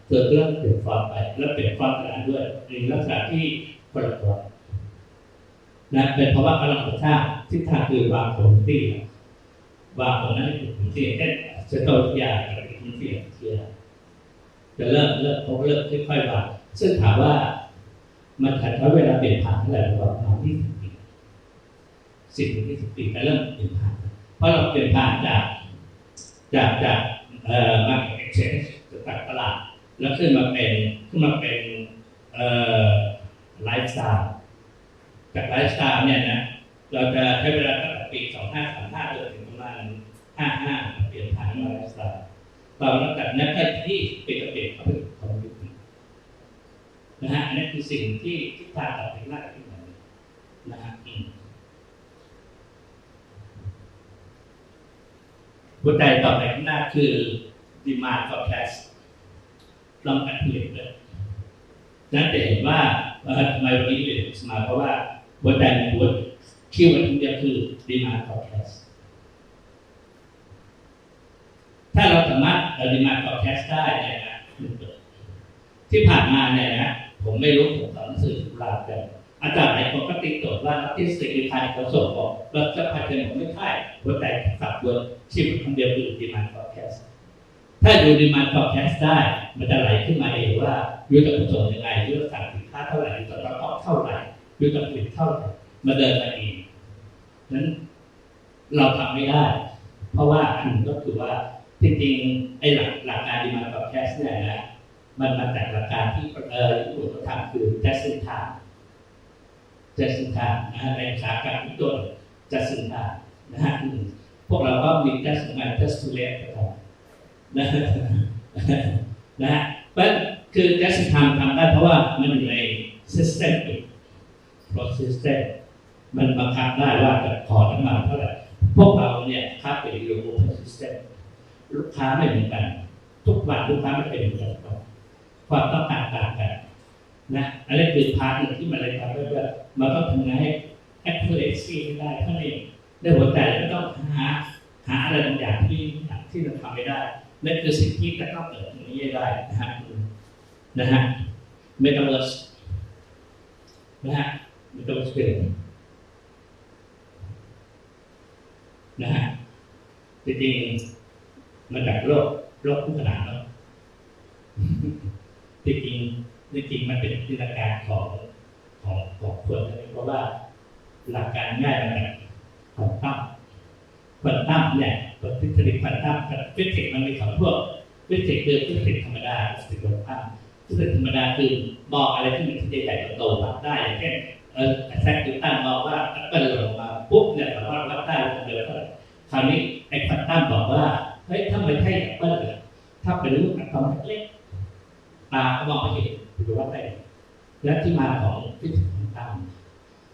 เกิดเรื่องเปลี่ยนฟรอนต์ไปแล้วเปลี่ยนฟรอนต์กันด้วยในลักษณะที่คนละตัวนะเป็นเพราะว่ากำลังสร้างทิศทางคือวางคอมมูนิตี้วางตรงนั้นให้เป็นคอมมูนิตี้เช่นเซ็นทรัลพัทยากับคอมมูนิตี้จะเริ่มค่อยๆวางซึ่งถามว่ามันใช้เวลาเปลี่ยนผ่านเท่าไหร่ประมาณ20 ปี10-20 ปีก็เริ่มเปลี่ยนผ่านเพราะเราเปลี่ยนผ่านจากmarket exchange จากตลาดแล้วขึ้นมาเป็นไลฟ์สไตล์จากไลฟ์สไตล์เนี่ยนะเราจะใช้เวลาตั้งแต่ปี2535จนถึงประมาณ55เปลี่ยนผ่านมาไลฟ์สไตล์ตอนนั้นจากนั้นก็ที่เปลี่ยนเข้าไปคอมพิวเตอร์นะฮะอันนี้คือสิ่งที่ทางต่อไปหน้าที่มันนะฮะหัวใจต่อไปข้างหน้าคือ demand forecast ลองการผลิตเลยนั่นจะเห็นว่าทำไมวันนี้เป็นมาเพราะว่าหัวใจในหัวคิวอันเดียวคือ demand forecast ถ้าเราสามารถdemand forecast ได้เนี่ยนะที่ผ่านมาเนี่ยนะผมไม่รู้ผมสอนหนังสือสุราษฎร์อาจารย์หลายคนก็ติดโจทย์ว่านักที่สิ่งที่เขาส่งออกเราจะพาเดินผมไม่ใช่หัวใจสับเวิร์ดชิปคำเดียวคือ demand forecast ถ้าดู demand forecast ได้มันจะไหลขึ้นมาเองว่ายุทธประสงค์ยังไงยุทธสั่งสินค้าเท่าไหร่ยุทธต้องเท่าไหร่ยุทธผลิตเท่าไหร่มาเดินมาเองนั้นเราทำไม่ได้เพราะว่าอันก็คือว่าจริงๆไอ้หลักการ demand forecast เนี่ยนะมันมาจากหลักการที่ญี่ปุ่นเขาทำคือ just in time นะในอุตสาหกรรมทุกตัว just in time นะฮะพวกเราก็มี just in time just to late นะนะฮะเพราะคือ just in time ทำได้เพราะว่ามันอยู่ใน system process มันบังคับได้ว่าจะขอน้ำมันเท่าไหร่พวกเราเนี่ยค่าเป็นอยู่ open system ลูกค้าไม่เหมือนกันทุกวันลูกค้าไม่เป็นเหมือนกันความต้องการต่างกันนะอันนี้คือพาร์ทหนึ่งที่มันเลยทำให้ว่ามันต้องทำงานให้ accuracy ได้เท่านั้นเองในหัวใจก็ต้องหาอะไรบางอย่างที่เราทำไม่ได้นั่นคือสิ่งที่จะต้องเกิดตรงนี้ได้นะฮะ metaverse นะฮะ metaverse เป็นนะฮะจริงๆมันจากโลกคู่ขนานแล้วจริงมันเป็นจินตนาการของคนเพราะว่าหลักการง่ายมาจากควอนตัมเนี่ยทฤษฎีควอนตัมฟิสิกส์มันมีสองพวกฟิสิกส์คือฟิสิกส์ธรรมดาฟิสิกส์ควอนตัมฟิสิกส์ธรรมดาคือบอกอะไรที่มันใหญ่ๆโตๆวัดได้อย่างเช่นแซคนิวตันบอกว่าแอปเปิลหล่นมาปุ๊บเนี่ยสามารถวัดได้เดี๋ยวคราวนี้ไอ้ควอนตัมบอกว่าเฮ้ยถ้าไม่ใช่แอปเปิลถ้าเป็นลูกอะตอมเล็กตาก็มองไม่เห็นหรือว่าได้และที่มาของฟิสิกส์ควอนตัม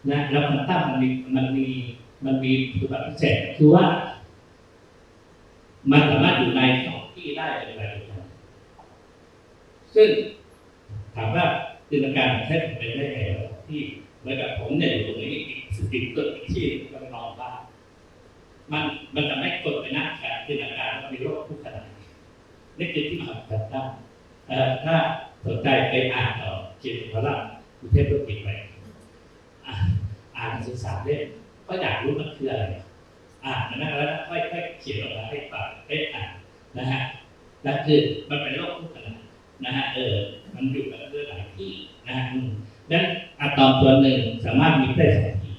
นะแล้วควอนตัมมันมีคือแบบพิเศษคือว่ามันสามารถอยู่ในสองที่ได้ในเวลาเดียวกันซึ่งถามว่าจินตนาการแค่เป็นได้ไงที่เหมือนกับผมเนี่ยอยู่ตรงนี้อีกตัวที่กำลังนอนบ้านมันจะไม่กดไปนะการจินตนาการมันมีโลกคู่ขนานนี่คือที่มาของควอนตัมถ้าสนใจไปอ่านต่อเขียนพลังอุเทศธุรกิจไปอ่านศึกษาเล่มก็อยากรู้มันคืออะไรมันนั่งแล้วค่อยๆเขียนออกมาให้ฟังให้อ่านนะฮะนั่นคือมันเป็นโลกคู่ขนานนะฮะมันอยู่กับเรื่องหลายที่นะฮะดังนั้นอะตอมตัวหนึ่งสามารถมีได้สองที่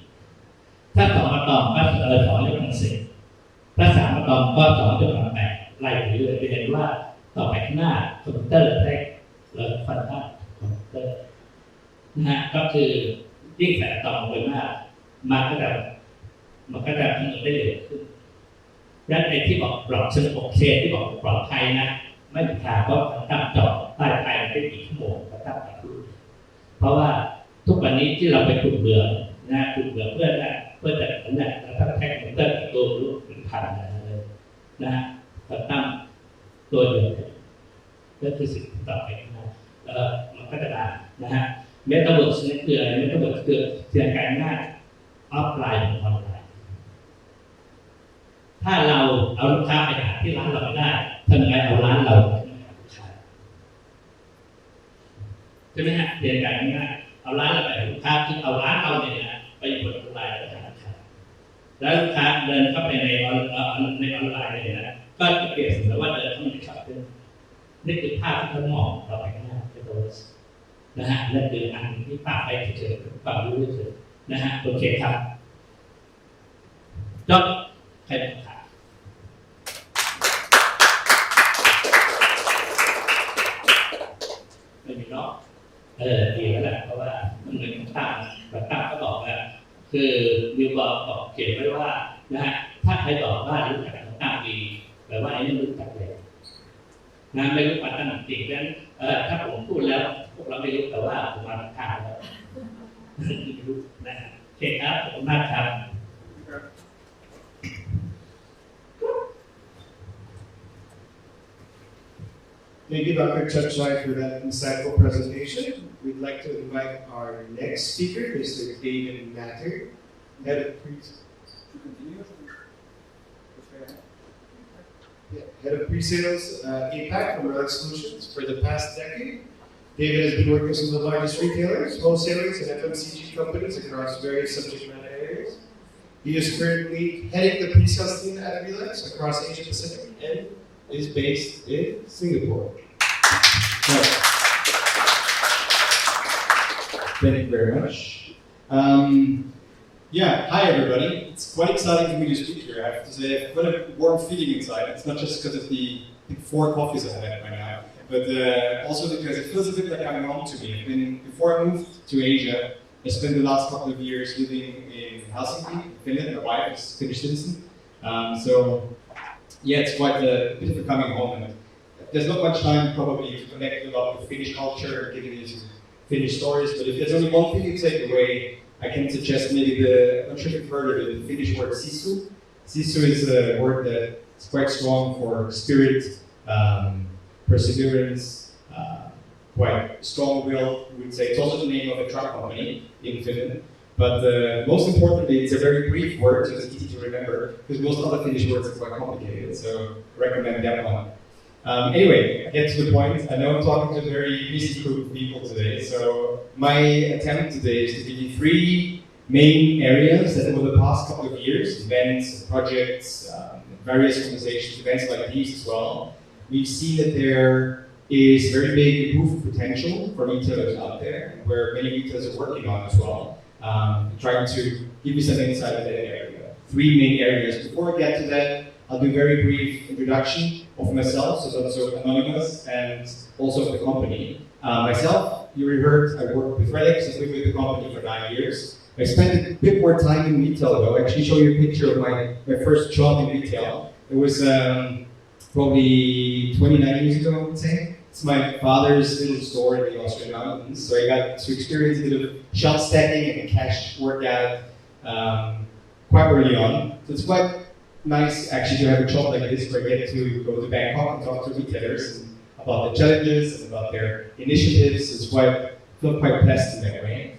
ถ้าสองอะตอมก็สองยกกำลัง10ถ้า3อะตอมก็2ยกกำลัง8ไล่ไปเรื่อยจะเห็นว่าต่อไปข้างหน้าคอมพิวเตอร์ได้ควอนตัมคอมพิวเตอร์นะฮะก็คือยิ่งใส่อะตอมไปมากมันก็จะคำนวณได้เร็วขึ้นดังนั้นไอ้ที่บอกปลอดเชื้อโอเคที่บอกปลอดภัยนะไม่มีทางเพราะตั้งจอดใต้ภายในกี่ชั่วโมงก็ตั้งแต่รู้เพราะว่าทุกวันนี้ที่เราไปขุดเบื่อเพื่อจะเนี่ยถ้าแท็กคอมพิวเตอร์ตัวรู้เป็นพันเลยนะฮะตั้งตัวเดียวก็คือสิ่งต่อไปนะมันก็จะได้นะฮะเมตาเวิร์สนี่คืออะไรเมตาเวิร์สคือเสียงการง่ายออฟไลน์ของออนไลน์ถ้าเราเอาลูกค้าไปหาที่ร้านเราไม่ได้ทำยังไงเอาร้านเราไปหาลูกค้าใช่ไหมฮะเรียนการง่ายเอาร้านเราไปหาลูกค้าคือเอาร้านเราเนี่ยนะไปอยู่บนออนไลน์แล้วหาลูกค้าแล้วลูกค้าเดินเข้าไปในออนไลน์เนี่ยนะก็จะเปรียบเสมือนว่าเดินเข้ามาในช็อปนี่คือภาพที่เขามองเราไปข้างหน้าเป็นตัวนะฮะนั่นคืออันที่ภาพไปเฉยๆความรู้เฉยๆนะฮะโอเคครับจบใครเป็นขาไม่มีเนาะดีแล้วแหละเพราะว่ามันเหมือนตั้งก็บอกว่าคือวิวบอกเขียนไว้ว่านะฮะถ้าใครบอกว่ารู้จักตั้งดีแปลว่าไอ้นี่รู้จักเลยนะไม่รู้ปัจจัยจริงนั้นถ้าผมพูดแล้วพวกเราไม่รู้แต่ว่าผมมาทางแล้วไม่รู้นะโอเคครับขอบคุณมากครับ Thank you, Dr. Chachai, for that insightful presentation. We'd like to invite our next speaker, Mr. David Matter, Head of Pre-Sales APAC from Relic Solutions for the past decade. David has been working with some of the largest retailers, wholesalers, and FMCG companies across various subject matter areas. He is currently heading the pre-sales team at Relax across Asia Pacific and is based in Singapore. Thank you very much. Hi everybody. It's quite exciting for me to speak here. I have to say, I've got a warm feeling inside. It's not just because of the 4 coffees I've had by now, but also because it feels a bit like I'm home to me. Before I moved to Asia, I spent the last couple of years living in Helsinki, Finland. My wife is a Finnish citizen. So yeah, it's quite a bit of a coming home. And there's not much time probably to connect a lot with Finnish culture, giving you some Finnish stories. But if there's only one thing you take away, I can suggest maybe I'm not sure if you've heard of it, the Finnish word sisu. Sisu is a word that's quite strong for spirit, perseverance, quite strong will, we would say. It's also the name of a truck company in Finland. But most importantly, it's a very brief word, so it's easy to remember, because most other Finnish words are quite complicated, so I recommend that one. Anyway, get to the point. I know I'm talking to a very busy group of people today, so my attempt today is to give you 3 main areas that over the past couple of years, events, projects, various conversations, events like these as well, we've seen that there is very big improvement potential for retailers out there, where many retailers are working on as well. Trying to give you some insight in that area. 3 main areas. Before I get to that, I'll do a very brief introduction of myself, so that's also anonymous, and also of the company. Myself, you already heard, I work with Relics. I've been with the company for 9 years. I spent a bit more time in retail though. I actually show you a picture of my first job in retail. It was probably 29 years ago, I would say. It's my father's little store in the Austrian mountains, so I got to experience a bit of shelf stacking and cash workout quite early on. So it's quite nice actually to have a job like this where I get to go to Bangkok and talk to retailers and about the challenges and about their initiatives. It's I feel quite blessed in that way.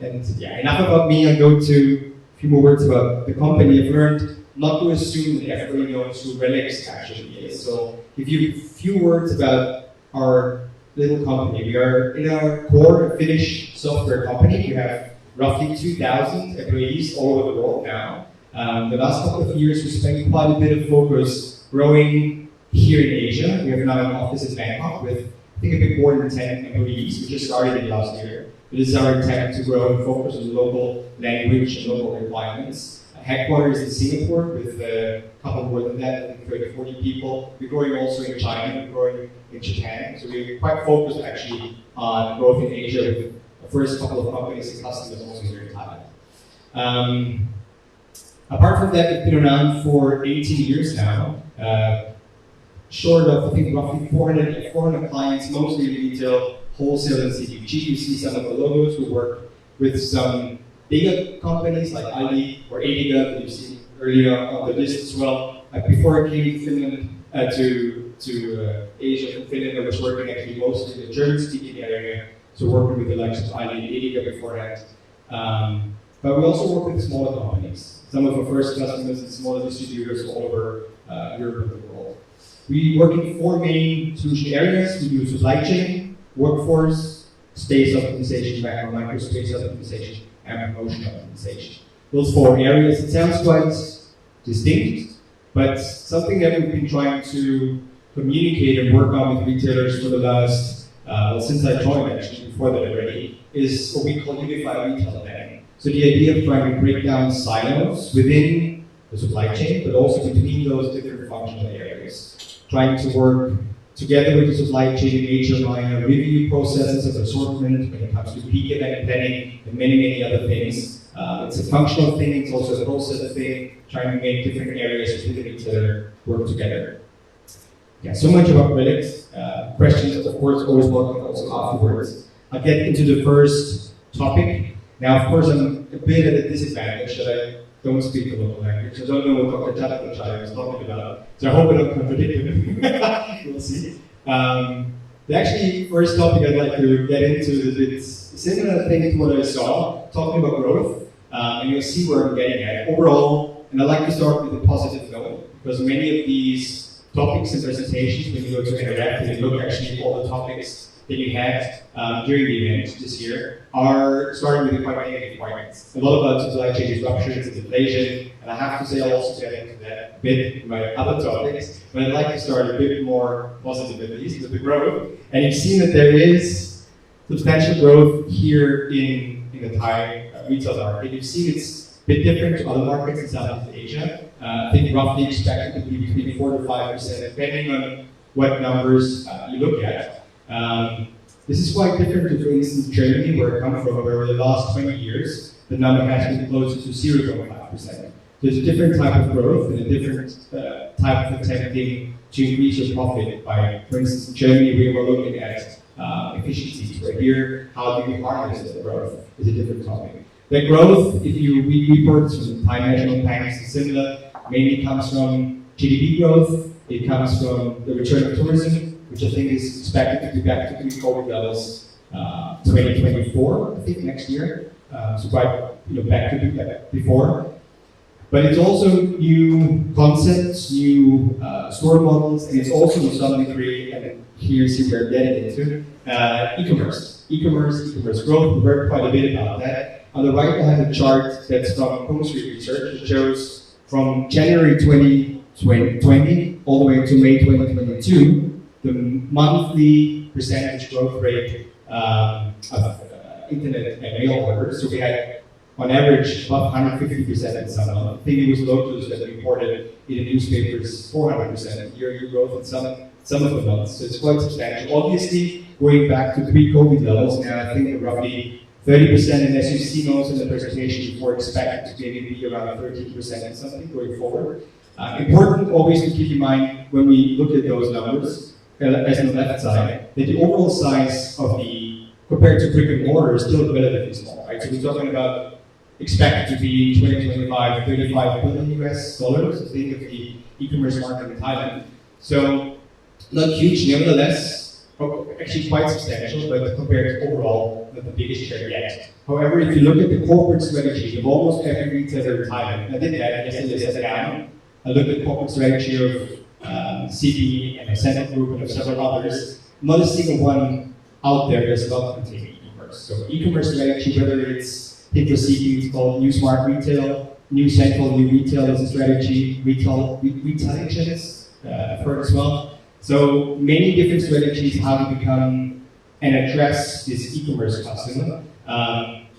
And yeah, enough about me. I'll go to a few more words about the company. I've learned not to assume that everybody knows who Relics actually is. So give you a few words about our little company. We are in our core a Finnish software company. We have roughly 2,000 employees all over the world now. The last couple of years we spent quite a bit of focus growing here in Asia. We have now an office in Bangkok with I think a bit more than 10 employees. We just started it last year. It is our intent to grow and focus on local language and local requirements. Headquarters in Singapore with a couple more than that, I think 30, 40 people. We're growing also in China, we're growing in Japan. So we're quite focused actually on growth in Asia with the first couple of companies and customers also here in Thailand. Apart from that, we've been around for 18 years now. Short of, I think, roughly 400 clients, mostly retail, wholesale, and CPG. You see some of the logos. We work with some bigger companies like Aldi or Ediga that you've seen earlier on the list as well. Before I came to Finland, to Asia from Finland, I was working actually mostly in the German-speaking area, so working with the likes of Aldi and Ediga beforehand. But we also work with smaller companies. Some of our first customers and smaller distributors all over Europe and the world. We work in 4 main solution areas. We do supply chain, workforce, space optimization, microspace optimization, and promotion optimization. Those 4 areas, it sounds quite distinct, but something that we've been trying to communicate and work on with retailers for the last, since I joined actually, before that already, is what we call unified retail planning. So the idea of trying to break down silos within the supply chain, but also between those different functional areas. Trying to work together with the supply chain in Asia via review processes of assortment when it comes to peak event planning and many, many other things. It's a functional thing, it's also a process thing, trying to make different areas within each other work together. Yeah, so much about Relics. Questions, of course, always welcome also afterwards. I'll get into the first topic. Now, of course, I'm a bit at a disadvantage that I don't speak the local language. I don't know what Dr. Chatterjee was talking about, so I hope I don't contradict him. We'll see. The actually first topic I'd like to get into is a bit similar thing to what I saw, talking about growth, and you'll see where I'm getting at. Overall, and I'd like to start with a positive note, because many of these topics and presentations, when you go to Interact and look actually at all the topics that you had during the event this year, are starting with quite negative points. A lot about supply chain disruptions and inflation, and I have to say I'll also get into that a bit in my other topics, but I'd like to start a bit more positive at least with the growth. And you've seen that there is substantial growth here in the Thai retail market. You've seen it's a bit different to other markets in Southeast Asia. I think roughly expected to be between 4 to 5%, depending on what numbers you look at. This is quite different to, for instance, Germany, where I come from, where over the last 20 years, the number has been closer to 0.5%. There's a different type of growth and a different type of attempting to increase your profit by, for instance, in Germany, we were looking at efficiencies, where here, how do you harness the growth is a different topic. The growth, if you read reports from Thai national banks and similar, mainly comes from GDP growth, it comes from the return of tourism, which I think is expected to be back to pre-COVID levels 2024, I think next year. So quite back to before. But it's also new concepts, new store models, and it's also to some degree, and here's where we're getting into, e-commerce. E-commerce growth, we heard quite a bit about that. On the right, I have a chart that's from Home Street Research that shows from January 2020 all the way to May 2022, the monthly percentage growth rate of internet and mail orders. So we had, on average, about 150% in some months. I think it was Lotus that reported in the newspapers 400% year-on-year growth in some of the months. So it's quite substantial. Obviously, going back to pre-COVID levels, now I think we're roughly 30%, and as you've seen also in the presentation before, expected to maybe be around 13% and something going forward. Important always to keep in mind when we look at those numbers, as on the left side, that the overall size of the, compared to brick and mortar, is still relatively small, right? So we're talking about expected to be in 2025, $35 billion US, I think, of the e-commerce market in Thailand. So not huge, nevertheless, actually quite substantial, but compared to overall, not the biggest share yet. However, if you look at the corporate strategy of almost every retailer in Thailand, I did that yesterday, sat down, I looked at the corporate strategy of CP and Ascendant Group and of several others. Not a single one out there does not contain e-commerce. So e-commerce strategy, whether it's for CP, it's called New Smart Retail, New Central, New Retail is a strategy, Retail Intelligence, I've heard as well. So many different strategies how to become and address this e-commerce customer.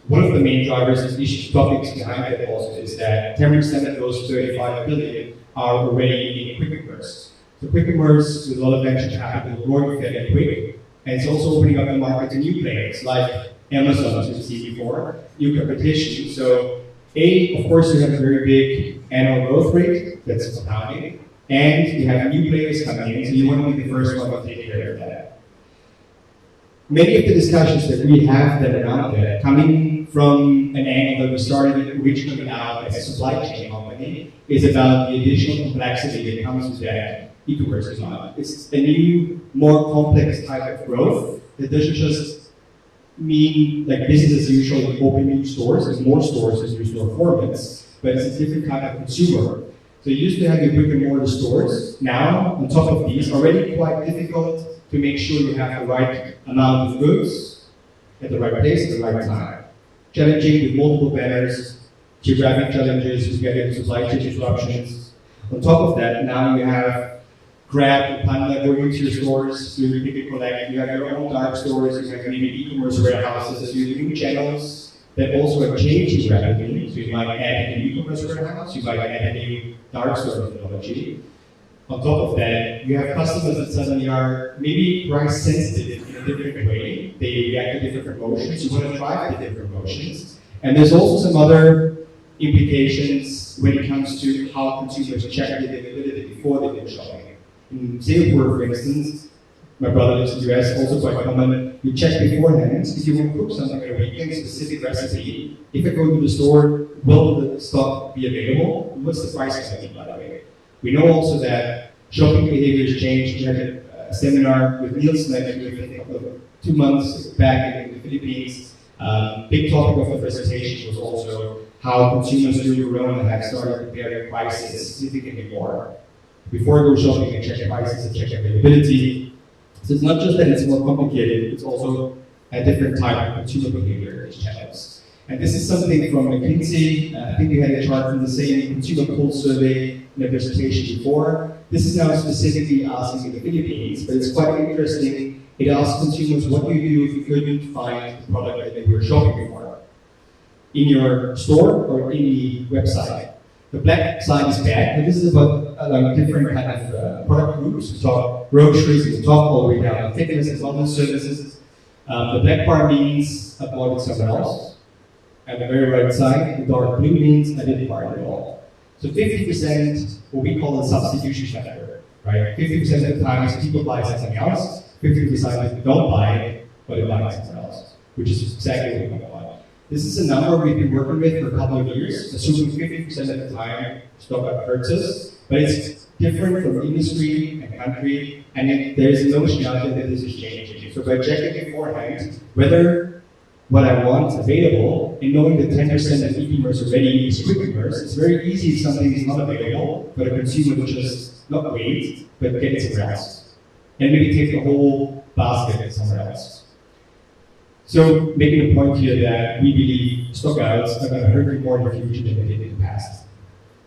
One of the main drivers and issue topics behind that also is that 10% of those 35 billion are already in quick commerce. So quick commerce with a lot of venture capital growing fairly quick, and it's also opening up the market to new players like Amazon, as we've seen before, new competition. So of course, you have a very big annual growth rate that's compounding, and you have new players coming in, so you want to be the first one to take care of that. Many of the discussions that we have that are out there coming from an angle that we started originally out as a supply chain company is about the additional complexity that comes with that e-commerce is not. It's a new, more complex type of growth that doesn't just mean like business as usual, open new stores, there's more stores as new store formats, but it's a different kind of consumer. So you used to have your brick and mortar stores. Now, on top of these, already quite difficult to make sure you have the right amount of goods at the right place at the right time. Challenging with multiple banners, geographic challenges, you get into supply chain disruptions. On top of that, now you have Grab and Panda going into your stores, doing pick and collect. You have your own dark stores, you have maybe e-commerce warehouses, you have new channels that also are changing rapidly. So you might add a new e-commerce warehouse, you might add a new dark store technology. On top of that, you have customers that suddenly are maybe price sensitive in a different way. They react to different promotions. You want to drive the different promotions. And there's also some other implications when it comes to how consumers check the availability before they go shopping. In Singapore, for instance, my brother lives in the US, also quite common. You check beforehand if you want to cook something on a weekend, specific recipe. If I go to the store, will the stock be available? What's the price going to be, by the way? We know also that shopping behaviors change. We had a seminar with Nielsen, I think, 2 months back in the Philippines. Big topic of the presentation was also how consumers during Corona have started comparing prices significantly more. Before you go shopping and check prices and check availability. So it's not just that it's more complicated, it's also a different type of consumer behavior in these channels. And this is something from McKinsey. I think we had a chart from the same consumer pulse survey in the presentation before. This is now specifically asking in the Philippines, but it's quite interesting. It asks consumers, what do you do if you couldn't find the product that you were shopping for? In your store or in the website? The black side is bad, but this is about different kind of product groups. We talk groceries, we talk all the way down to fitness and wellness services. The black bar means I bought it somewhere else. At the very right side, the dark blue means I didn't buy it at all. So 50%, what we call the substitution factor, right? 50% of the times people buy something else, 50% they don't buy it, but they buy something else, which is exactly what we want. This is a number we've been working with for a couple of years, assuming 50% of the time stock hurts us, but it's different from industry and country, and there's a notion out there that this is changing. So by checking beforehand whether what I want is available, and knowing that 10% of e-commerce already is quick commerce, it's very easy if something is not available, but a consumer will just not wait, but get it somewhere else. And maybe take the whole basket somewhere else. So making a point here that we believe stockouts are going to hurt you more in the future than they did in the past.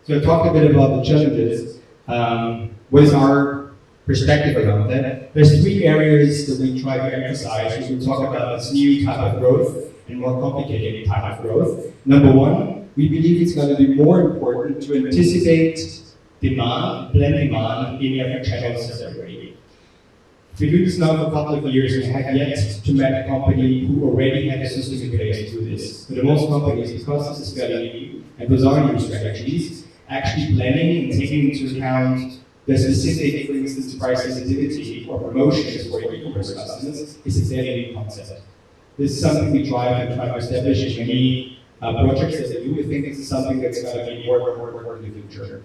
So I talked a bit about the challenges. What is our perspective around that? There's three areas that we try to emphasize when we talk about this new type of growth and more complicated type of growth. Number one, we believe it's going to be more important to anticipate demand, plan demand in every channel separately. If we do this now for a couple of years, we have yet to meet a company who already had a system in place to do this. But most companies, because this is fairly new, and those are new strategies, actually planning and taking into account the specific, for instance, price sensitivity or promotions for your e-commerce customers is a fairly new concept. This is something we try to establish in many projects that we do. We think this is something that's going to be more and more important in the future.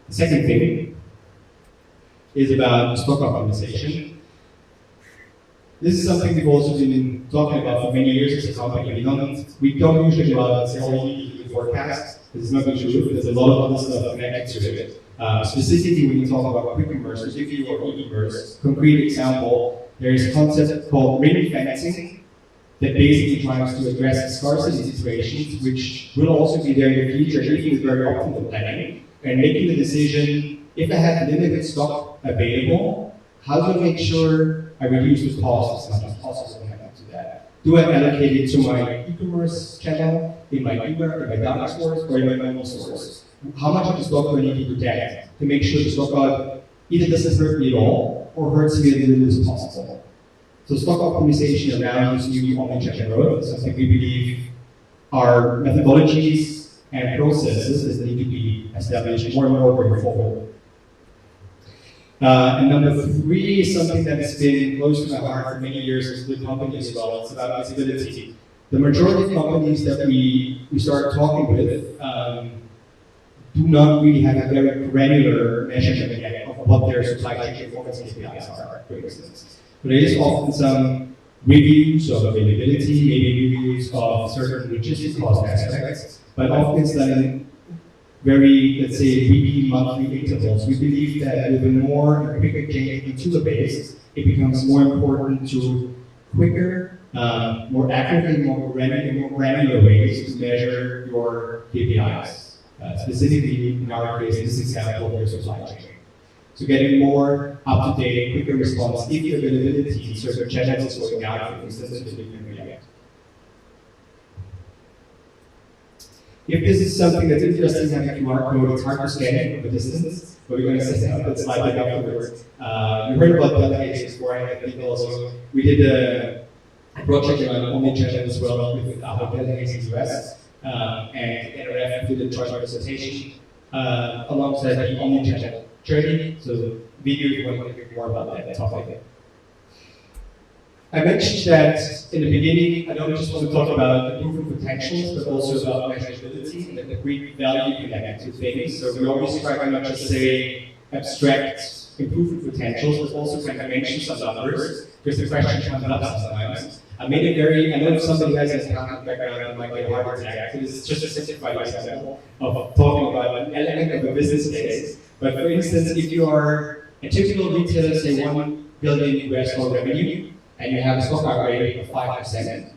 The second thing is about stock optimization. This is something we've also been talking about for many years as a company. We don't usually go out and say, oh, you need to do forecasts. This is not true. There's a lot of other stuff connected to it. Specifically, when you talk about quick commerce, particularly or e-commerce, concrete example, there is a concept called ring fencing that basically tries to address scarcity situations, which will also be there in the future, even with very optimal planning, and making the decision, if I have limited stock available, how do I make sure I reduce the cost as much as possible when I do that? Do I allocate it to my e-commerce channel, in my dark stores, or in my normal stores? How much of the stock do I need to protect to make sure the stock either doesn't hurt me at all or hurts me as little as possible? So stock optimization around this new omnichannel growth is something we believe are methodologies and processes that need to be established more and more going forward. And number three is something that has been close to my heart for many years as a company as well. It's about visibility. The majority of companies that we start talking with do not really have a very granular measurement yet of what their supply chain performance KPIs are, for instance. But there is often some reviews of availability, maybe reviews of certain logistic cost aspects, but often it's done in very, let's say, weekly, monthly intervals. We believe that with a more and quicker change to the base, it becomes more important to quicker, more accurately, more granular ways to measure your KPIs. Specifically, in our case, this example of your supply chain. So getting more up-to-date, quicker response if the availability in certain channels is going out, for instance, so that you can react. If this is something that's interesting, having a QR code, it's hard to scan it from a distance, but we're going to set up that slide afterwards. You heard about delegates before, I think also. We did a project on omnichannel as well with our delegates in the US. And NRF did a joint presentation alongside the omnichannel journey. So video, if you want to hear more about that topic. I mentioned that in the beginning, I don't just want to talk about improvement potentials, but also about measurability and the great value connected to things. So we always try to not just say abstract improvement potentials, but also kind of mention some numbers, because the question comes up sometimes. I made it very, I know if somebody has an accounting background, it might get a heart attack. This is just a simplified example of talking about an element of a business case. But for instance, if you are a typical retailer, say $1 billion US revenue, and you have a stock out rate of 5%,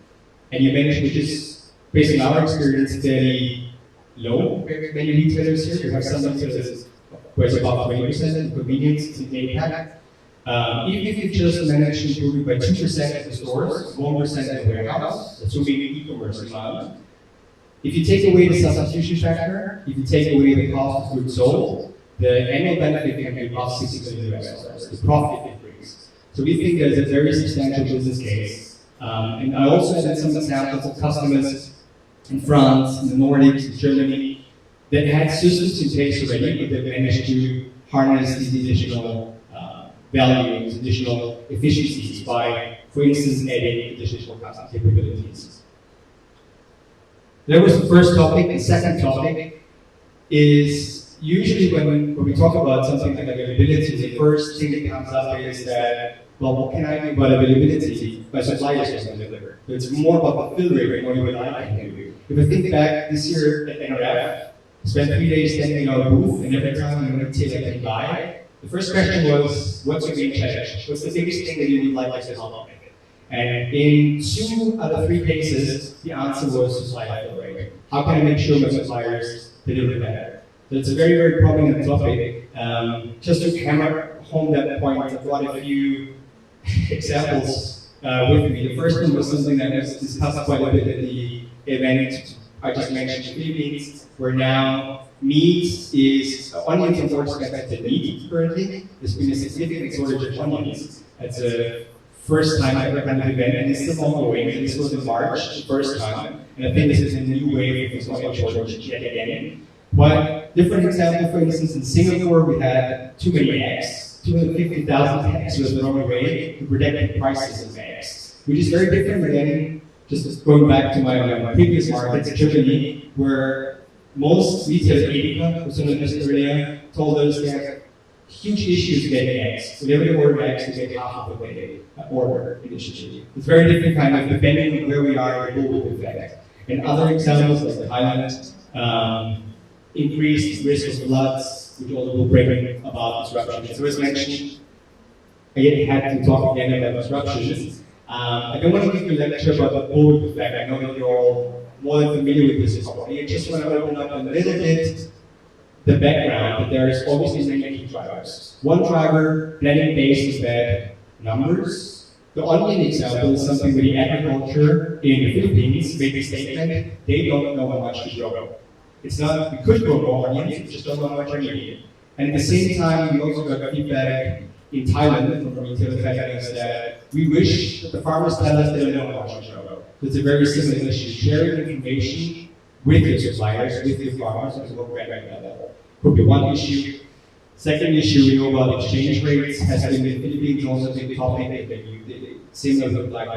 and you manage, which is, based on our experience, fairly low compared to many retailers here. You have some retailers where it's about 20% in convenience, in APAC. Even if you just manage to improve it by 2% at the stores, 1% at the warehouse, assuming e-commerce demand. If you take away the substitution factor, if you take away the cost of goods sold, the annual benefit can be about $60 million US, the profit increase. So we think there's a very substantial business case. And I also had some examples of customers in France, in the Nordics, in Germany, that had systems in place already, but they managed to harness these additional values, additional efficiencies by, for instance, adding additional custom capabilities. That was the first topic. The second topic is usually when we talk about something like availability, the first thing that comes up is that, well, what can I do about availability? My suppliers can deliver. So it's more about the fill rate than what I can do. If I think back this year at NRF, I spent 3 days standing in our booth, and every time I'm going to take a buy, the first question was, what's your main challenge? What's the biggest thing that you would like us to help with? And in 2 out of 3 cases, the answer was supply fill rate. How can I make sure my suppliers deliver better? So it's a very, very prominent topic. Just to hammer home that point, I've brought a few examples with me. The first one was something that was discussed quite a bit at the event I just mentioned in the Philippines, where now meat is, onions are more expensive than meat currently. There's been a significant shortage of onions. It's a first time ever kind of event, and it's still ongoing. This was in March, the first time, and I think this is a new wave of onion shortage yet again. One different example, for instance, in Singapore, we had too many eggs. 250,000 eggs was thrown away to protect the prices of eggs, which is very different than just going back to my previous markets, Germany, where most retailers, Edeka, who someone mentioned earlier, told us they have huge issues getting eggs. So they only order eggs to get half of what they order initially. It's very different kind of depending on where we are in the global effect. And other examples like Thailand, increased risk of floods, which also will bring about disruptions. So as mentioned, I had to talk again about disruptions. I don't want to give you a lecture about the bullwhip effect. I know that you're all more than familiar with this already. I just want to open up a little bit the background that there is obviously many key drivers. One driver, planning based is bad numbers. The onion example is something where the agriculture in the Philippines made the statement, they don't know how much to grow. It's not, we could grow more onions, we just don't know how much are needed. And at the same time, we also got feedback in Thailand from retailers telling us that we wish that the farmers tell us they don't know how much to grow. It's a very similar issue. Sharing information with your suppliers, with your farmers, and work right at that level. Could be one issue. Second issue, we know about exchange rates, has been in the Philippines also a big topic that you similar like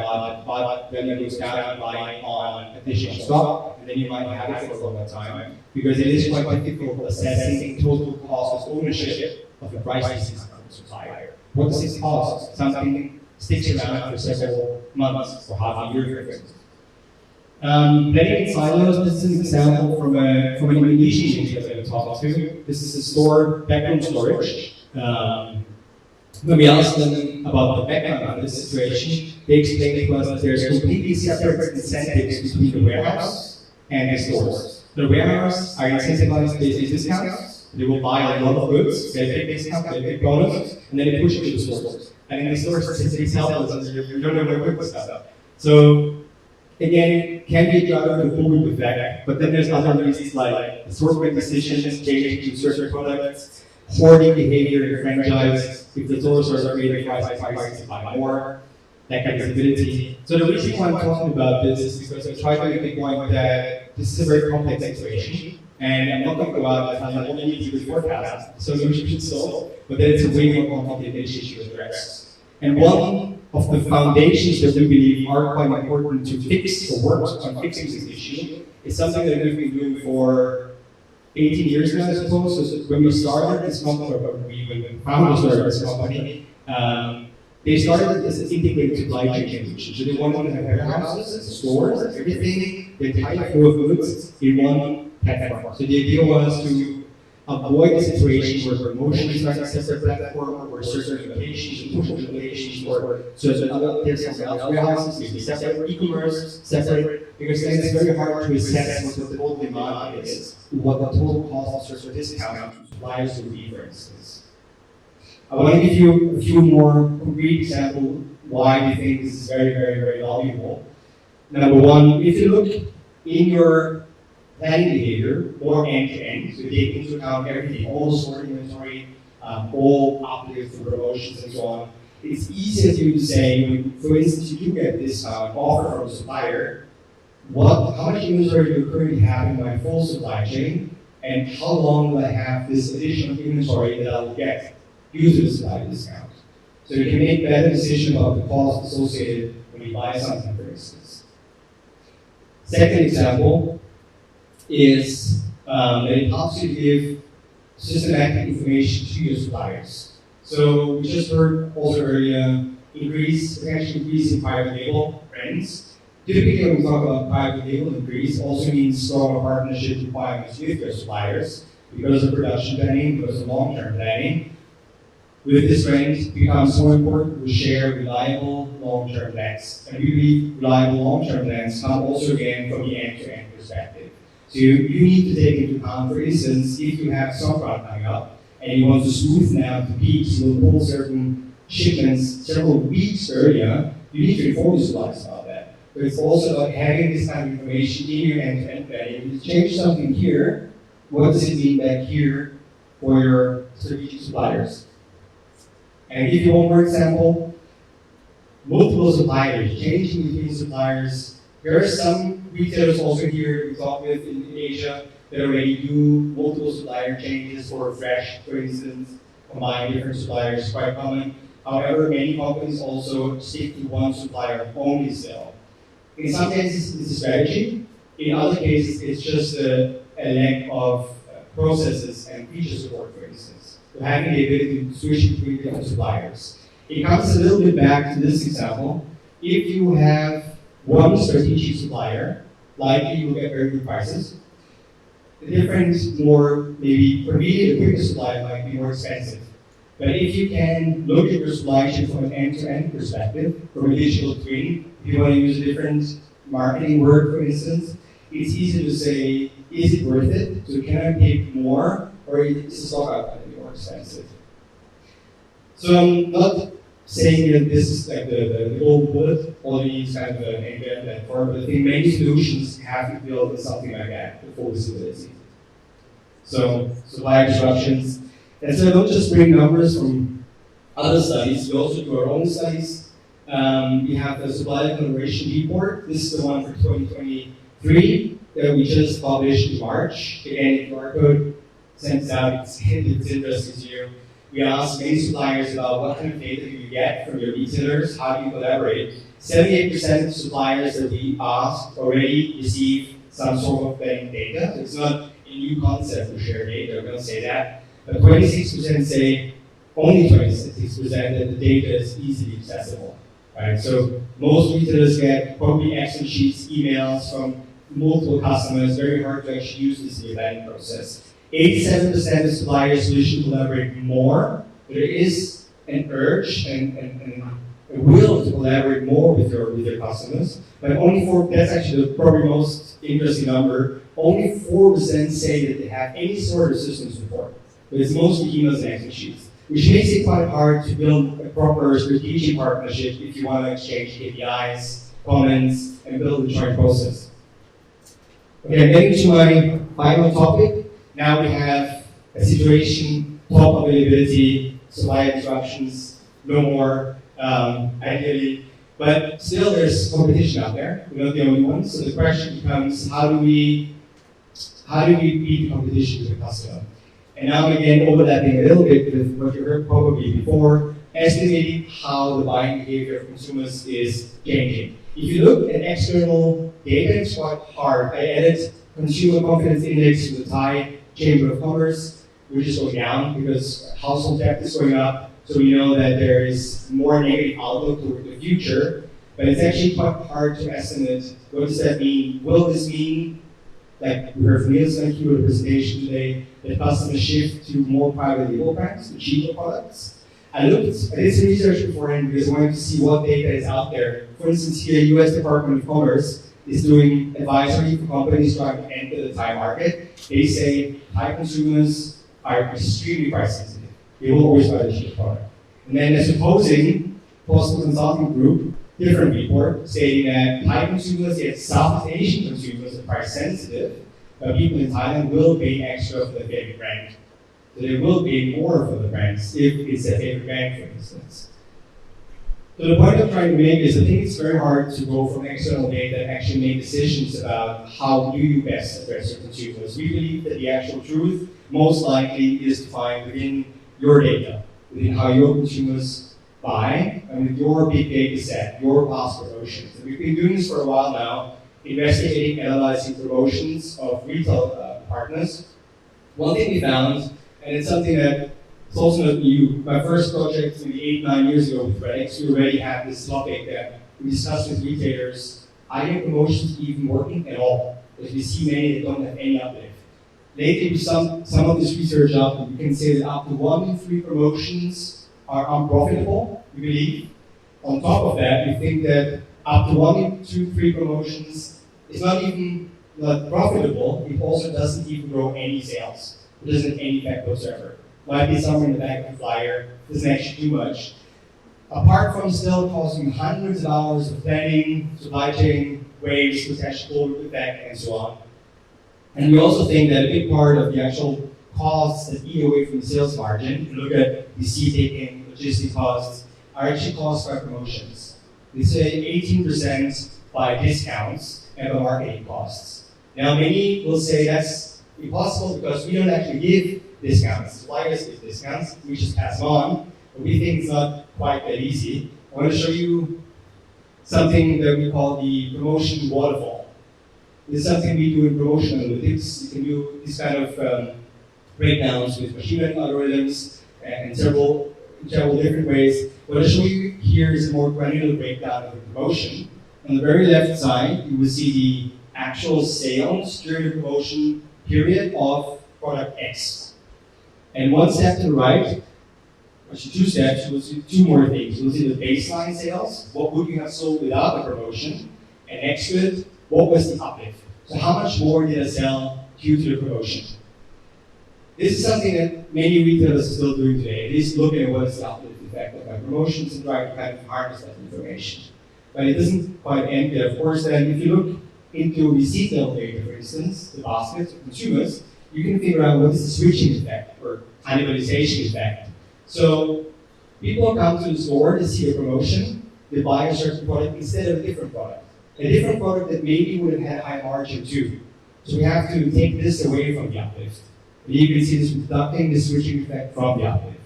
but then you goes down by on additional stock, and then you might have it for a longer time, because it is quite difficult assessing total cost of ownership of the prices of the supplier. What does it cost? Something sticks around for several months or half a year, for instance. Planning in silos, this is an example from an Indonesian retailer that I talked to. This is a store, backroom storage. When we asked them about the background of this situation, they explained to us that there's completely separate incentives between the warehouse and the stores. The warehouse are incentivized based on discounts. They will buy a lot of goods, get a big discount, get a big bonus, and then they push it to the stores. And in the stores, they sell those, you don't know where to stuff. So, again, can be a driver of the bullwhip effect, but then there's other reasons like assortment decisions, changing to certain products, hoarding behavior in franchise. If the stores are creating prices to buy more, that kind of visibility. So the reason why I'm talking about this is because I try to make the point that this is a very complex situation, and I'm not going to go out and tell you all you need to do is forecast, so you should solve, but then it's a way more complicated issue to address. And one of the foundations that we believe are quite important to fix or work on fixing this issue is something that we've been doing for 18 years now, I suppose. So when we started this company, or when the founders started this company, they started as an integrated supply chain solution. So they wanted to have warehouses and stores and everything, the entire flow of goods in one platform. So the idea was to avoid the situation where promotions are on a separate platform, or certain locations, push locations, or certain other warehouses, maybe separate, e-commerce, separate, because then it's very hard to assess what the total demand is, what the total cost of certain discount to suppliers would be, for instance. I want to give you a few more concrete examples why we think this is very, very, very valuable. Number one, if you look in your planning behavior, or end-to-end, so take into account everything, all the sorting inventory, all uplift for promotions and so on. it's easier for you to say, when, for instance, you do get this offer from a supplier, how much inventory do you currently have in my full supply chain, and how long will I have this additional inventory that I will get due to the supplier discount? So you can make better decisions about the cost associated when you buy something, for instance. Second example is that it helps you to give systematic information to your suppliers. So we just heard also earlier, potential increase in private label brands. Typically when we talk about private label increase, also means stronger partnership requirements with your suppliers because of production planning, because of long-term planning. With this trend, it becomes more important to share reliable long-term plans. And we believe reliable long-term plans come also again from the end-to-end perspective. So you need to take into account, for instance, if you have stock run coming up and you want to smoothen out the peaks, you will pull certain shipments several weeks earlier, you need to inform the suppliers about that. But it's also about having this kind of information in your end-to-end planning. If you change something here, what does it mean back here for your strategic suppliers? And I'll give you one more example. Multiple suppliers, changing between suppliers. There are some retailers also here we talk with in Asia that already do multiple supplier changes for fresh, for instance, combine different suppliers, quite common. However, many companies also stick to one supplier only still. In some cases, it's a strategy. In other cases, it's just a lack of processes and feature support, for instance. So having the ability to switch between different suppliers. It comes a little bit back to this example. If you have one strategic supplier, likely you will get very good prices. The different, more maybe convenient equipment supplier might be more expensive. But if you can look at your supply chain from an end-to-end perspective, from a digital twin, if you want to use a different marketing word, for instance, it's easy to say, is it worth it? So can I pay more, or is the stock out going to be more expensive? So I'm not saying that this is like the gold bullet, all these kind of an end-to-end platform, but I think many solutions have to build on something like that, the full visibility. So supply disruptions. And so don't just bring numbers from other studies, we also do our own studies. We have the supplier collaboration report. This is the one for 2023 that we just published in March. Again, QR code sends out, it's interesting to you. We asked many suppliers about what kind of data do you get from your retailers, how do you collaborate. 78% of suppliers that we asked already receive some sort of planning data. So it's not a new concept to share data, we don't say that. But 26% say, only 26% that the data is easily accessible. Right? So most retailers get probably Excel sheets, emails from multiple customers, very hard to actually use this in the planning process. 87% of suppliers wish to collaborate more. There is an urge and a will to collaborate more with your customers, but only that's actually the probably most interesting number. Only 4% say that they have any sort of system support. But it's mostly emails and Excel sheets, which makes it quite hard to build a proper strategic partnership if you want to exchange KPIs, comments, and build a joint process. Okay, getting to my final topic. Now we have a situation, top availability, supply disruptions, no more, ideally. But still there's competition out there. We're not the only ones. So the question becomes, how do we beat the competition to the customer? And now again, overlapping a little bit with what you heard probably before, estimating how the buying behavior of consumers is changing. If you look at external data, it's quite hard. I added consumer confidence index to the Thai Chamber of Commerce, which is going down because household debt is going up. So we know that there is more negative outlook toward the future, but it's actually quite hard to estimate what does that mean. Will this mean, like we heard from Nielsen in the presentation today, that customers shift to more private label brands, to cheaper products? I did some research beforehand because I wanted to see what data is out there. For instance, here, U.S. Department of Commerce is doing advisory for companies trying to enter the Thai market. They say Thai consumers are extremely price sensitive. They will always buy the cheap product. And then there's opposing Postal Consulting Group, different report, stating that Thai consumers, yet Southeast Asian consumers are price sensitive, but people in Thailand will pay extra for their favorite brand. So they will pay more for the brands if it's their favorite brand, for instance. So the point I'm trying to make is I think it's very hard to go from external data and actually make decisions about how do you best address your consumers. We believe that the actual truth most likely is to find within your data, within how your consumers buy, and with your big data set, your past promotions. And we've been doing this for a while now, investigating, analyzing promotions of retail partners. One thing we found, and it's something that it's also not new. My first project maybe 8-9 years ago with Redx, we already had this topic that we discussed with retailers. Are your promotions even working at all? Because we see many that don't have any uplift. Lately, with some of this research up, we can say that up to 1 in 3 promotions are unprofitable, we believe. On top of that, we think that up to 1 in 3 promotions is not profitable. It also doesn't even grow any sales. It doesn't have any effect whatsoever. Might be somewhere in the back of the flyer, doesn't actually do much. Apart from still costing hundreds of hours of planning, supply chain, waste, potential effect, and so on. And we also think that a big part of the actual costs that eat away from the sales margin, if you look at the seat taking, logistic costs, are actually caused by promotions. We say 18% by discounts and by marketing costs. Now, many will say that's impossible because we don't actually give discounts. Suppliers give discounts, we just pass them on, but we think it's not quite that easy. I want to show you something that we call the promotion waterfall. This is something we do in promotion analytics. You can do this kind of breakdowns with machine learning algorithms and several different ways. What I show you here is a more granular breakdown of the promotion. On the very left side, you will see the actual sales during the promotion period of product X. And one step to the right, actually 2 steps, you will see 2 more things. You will see the baseline sales, what would you have sold without the promotion, and next to it, what was the uplift? So how much more did I sell due to the promotion? This is something that many retailers are still doing today. It is looking at what is the uplift effect of my promotions and trying to kind of harness that information. But it doesn't quite end there. Of course, then if you look into receipt level data, for instance, the baskets of consumers, you can figure out what is the switching effect or cannibalization effect. So people come to the store to see a promotion, they buy a certain product instead of a different product. A different product that maybe would have had high margin too. So we have to take this away from the uplift. And you can see this deducting the switching effect from the uplift.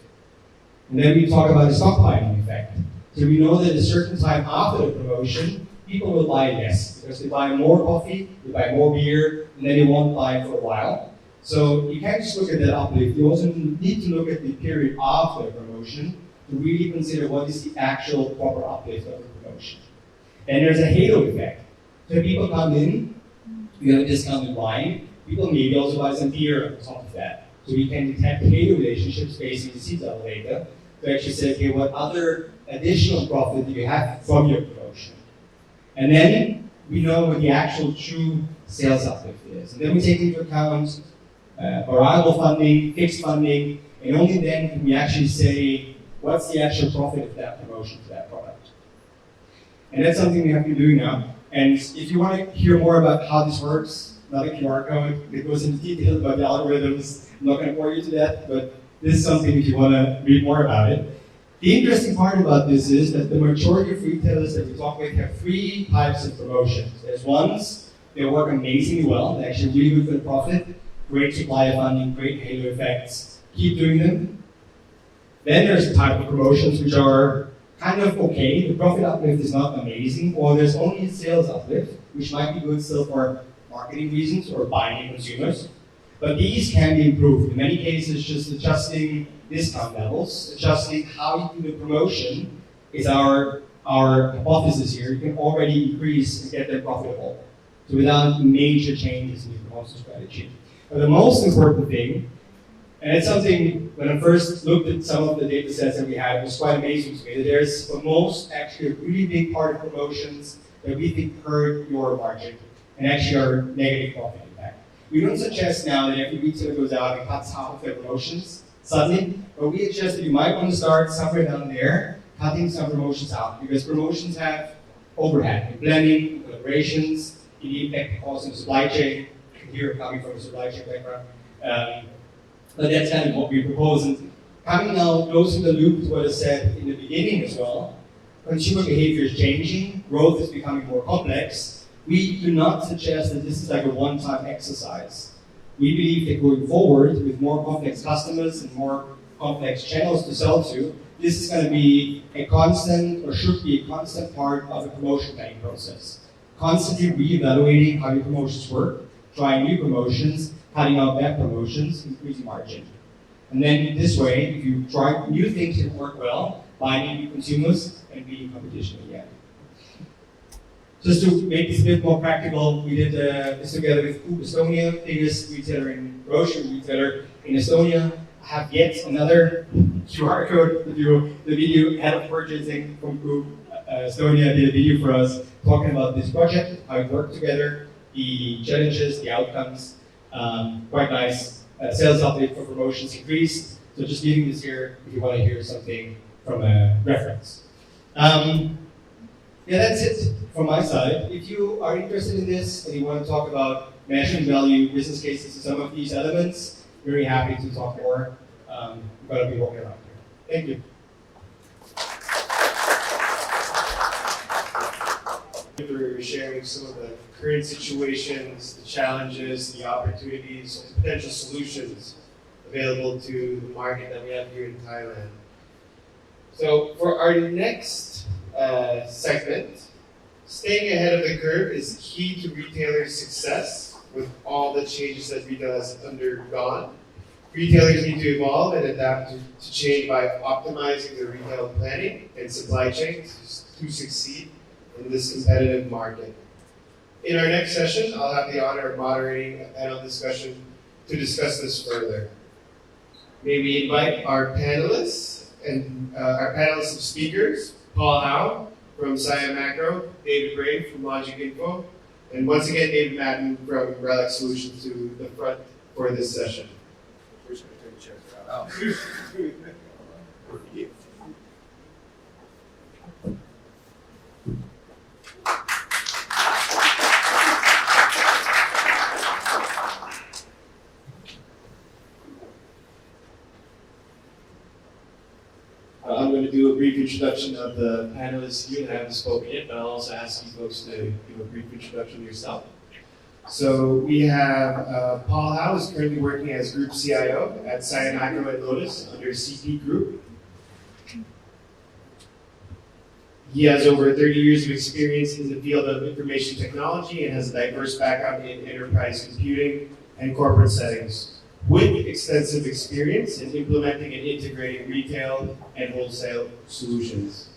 And then we talk about the stockpiling effect. So we know that at a certain time after the promotion, people will buy less because they buy more coffee, they buy more beer, and then they won't buy for a while. So you can't just look at that uplift. You also need to look at the period after the promotion to really consider what is the actual proper uplift of the promotion. And there's a halo effect. So people come in, you have a discounted wine, people maybe also buy some beer on top of that. So we can detect halo relationships based on the seat level data to actually say, okay, what other additional profit do you have from your promotion? And then we know what the actual true sales uplift is. And then we take into account variable funding, fixed funding, and only then can we actually say what's the actual profit of that promotion for that product. And that's something we have been doing now. And if you want to hear more about how this works, not a QR code, it goes into detail about the algorithms. I'm not going to bore you to death, but this is something if you want to read more about it. The interesting part about this is that the majority of retailers that we talk with have 3 types of promotions. There's ones that work amazingly well, they're actually really good for the profit, great supplier funding, great halo effects, keep doing them. Then there's a type of promotions which are kind of okay, the profit uplift is not amazing, or there's only a sales uplift, which might be good still for marketing reasons or buying consumers. But these can be improved. In many cases, just adjusting discount levels, adjusting how you do the promotion is our hypothesis here. You can already increase and get them profitable. So without major changes in your promotion strategy. But the most important thing, and it's something when I first looked at some of the data sets that we had, it was quite amazing to me, that there's for most actually a really big part of promotions that we think hurt your margin and actually are negative profit impact. We don't suggest now that every retailer goes out and cuts half of their promotions suddenly, but we suggest that you might want to start somewhere down there, cutting some promotions out, because promotions have overhead in planning, in collaborations, in the impact also in supply chain. Here coming from a supply chain background. But that's kind of what we propose. And coming now close to the loop to what I said in the beginning as well, consumer behavior is changing, growth is becoming more complex, we do not suggest that this is like a one-time exercise. We believe that going forward with more complex customers and more complex channels to sell to, this is going to be a constant, or should be a constant part of the promotion planning process. Constantly reevaluating how your promotions work, trying new promotions, cutting out bad promotions, increasing margin. And then this way, if you try new things that work well, finding new consumers and beating competition again. Just to make this a bit more practical, we did this together with Coop Estonia, biggest retailer in grocery retailer in Estonia. I have yet another QR code with you. The video head of purchasing from Coop Estonia did a video for us talking about this project, how it worked together, the challenges, the outcomes. Quite nice. Sales update for promotions increased. So just leaving this here if you want to hear something from a reference. Yeah, that's it from my side. If you are interested in this and you want to talk about measuring value, business cases, and some of these elements, very happy to talk more. I'm going to be walking around here. Thank you. For sharing some of the current situations, the challenges, the opportunities, and potential solutions available to the market that we have here in Thailand. So for our next segment, staying ahead of the curve is key to retailer success with all the changes that retail has undergone. Retailers need to evolve and adapt to change by optimizing their retail planning and supply chains to succeed in this competitive market. In our next session, I'll have the honor of moderating a panel discussion to discuss this further. May we invite our panelists and our panelists of speakers, Paul Howe from SeminarAll, David Brave from Logic Info, and once again, David Madden from Relic Solutions to the front for this session. We're just going to turn the chairs around. I'm going to do a brief introduction of the panelists here that haven't spoken yet, but I'll also ask you folks to give a brief introduction yourself. So we have Paul Howe, who's currently working as Group CIO at SeminarAll and Lotus under CP Group. He has over 30 years of experience in the field of information technology and has a diverse background in enterprise computing and corporate settings, with extensive experience in implementing and integrating retail and wholesale solutions.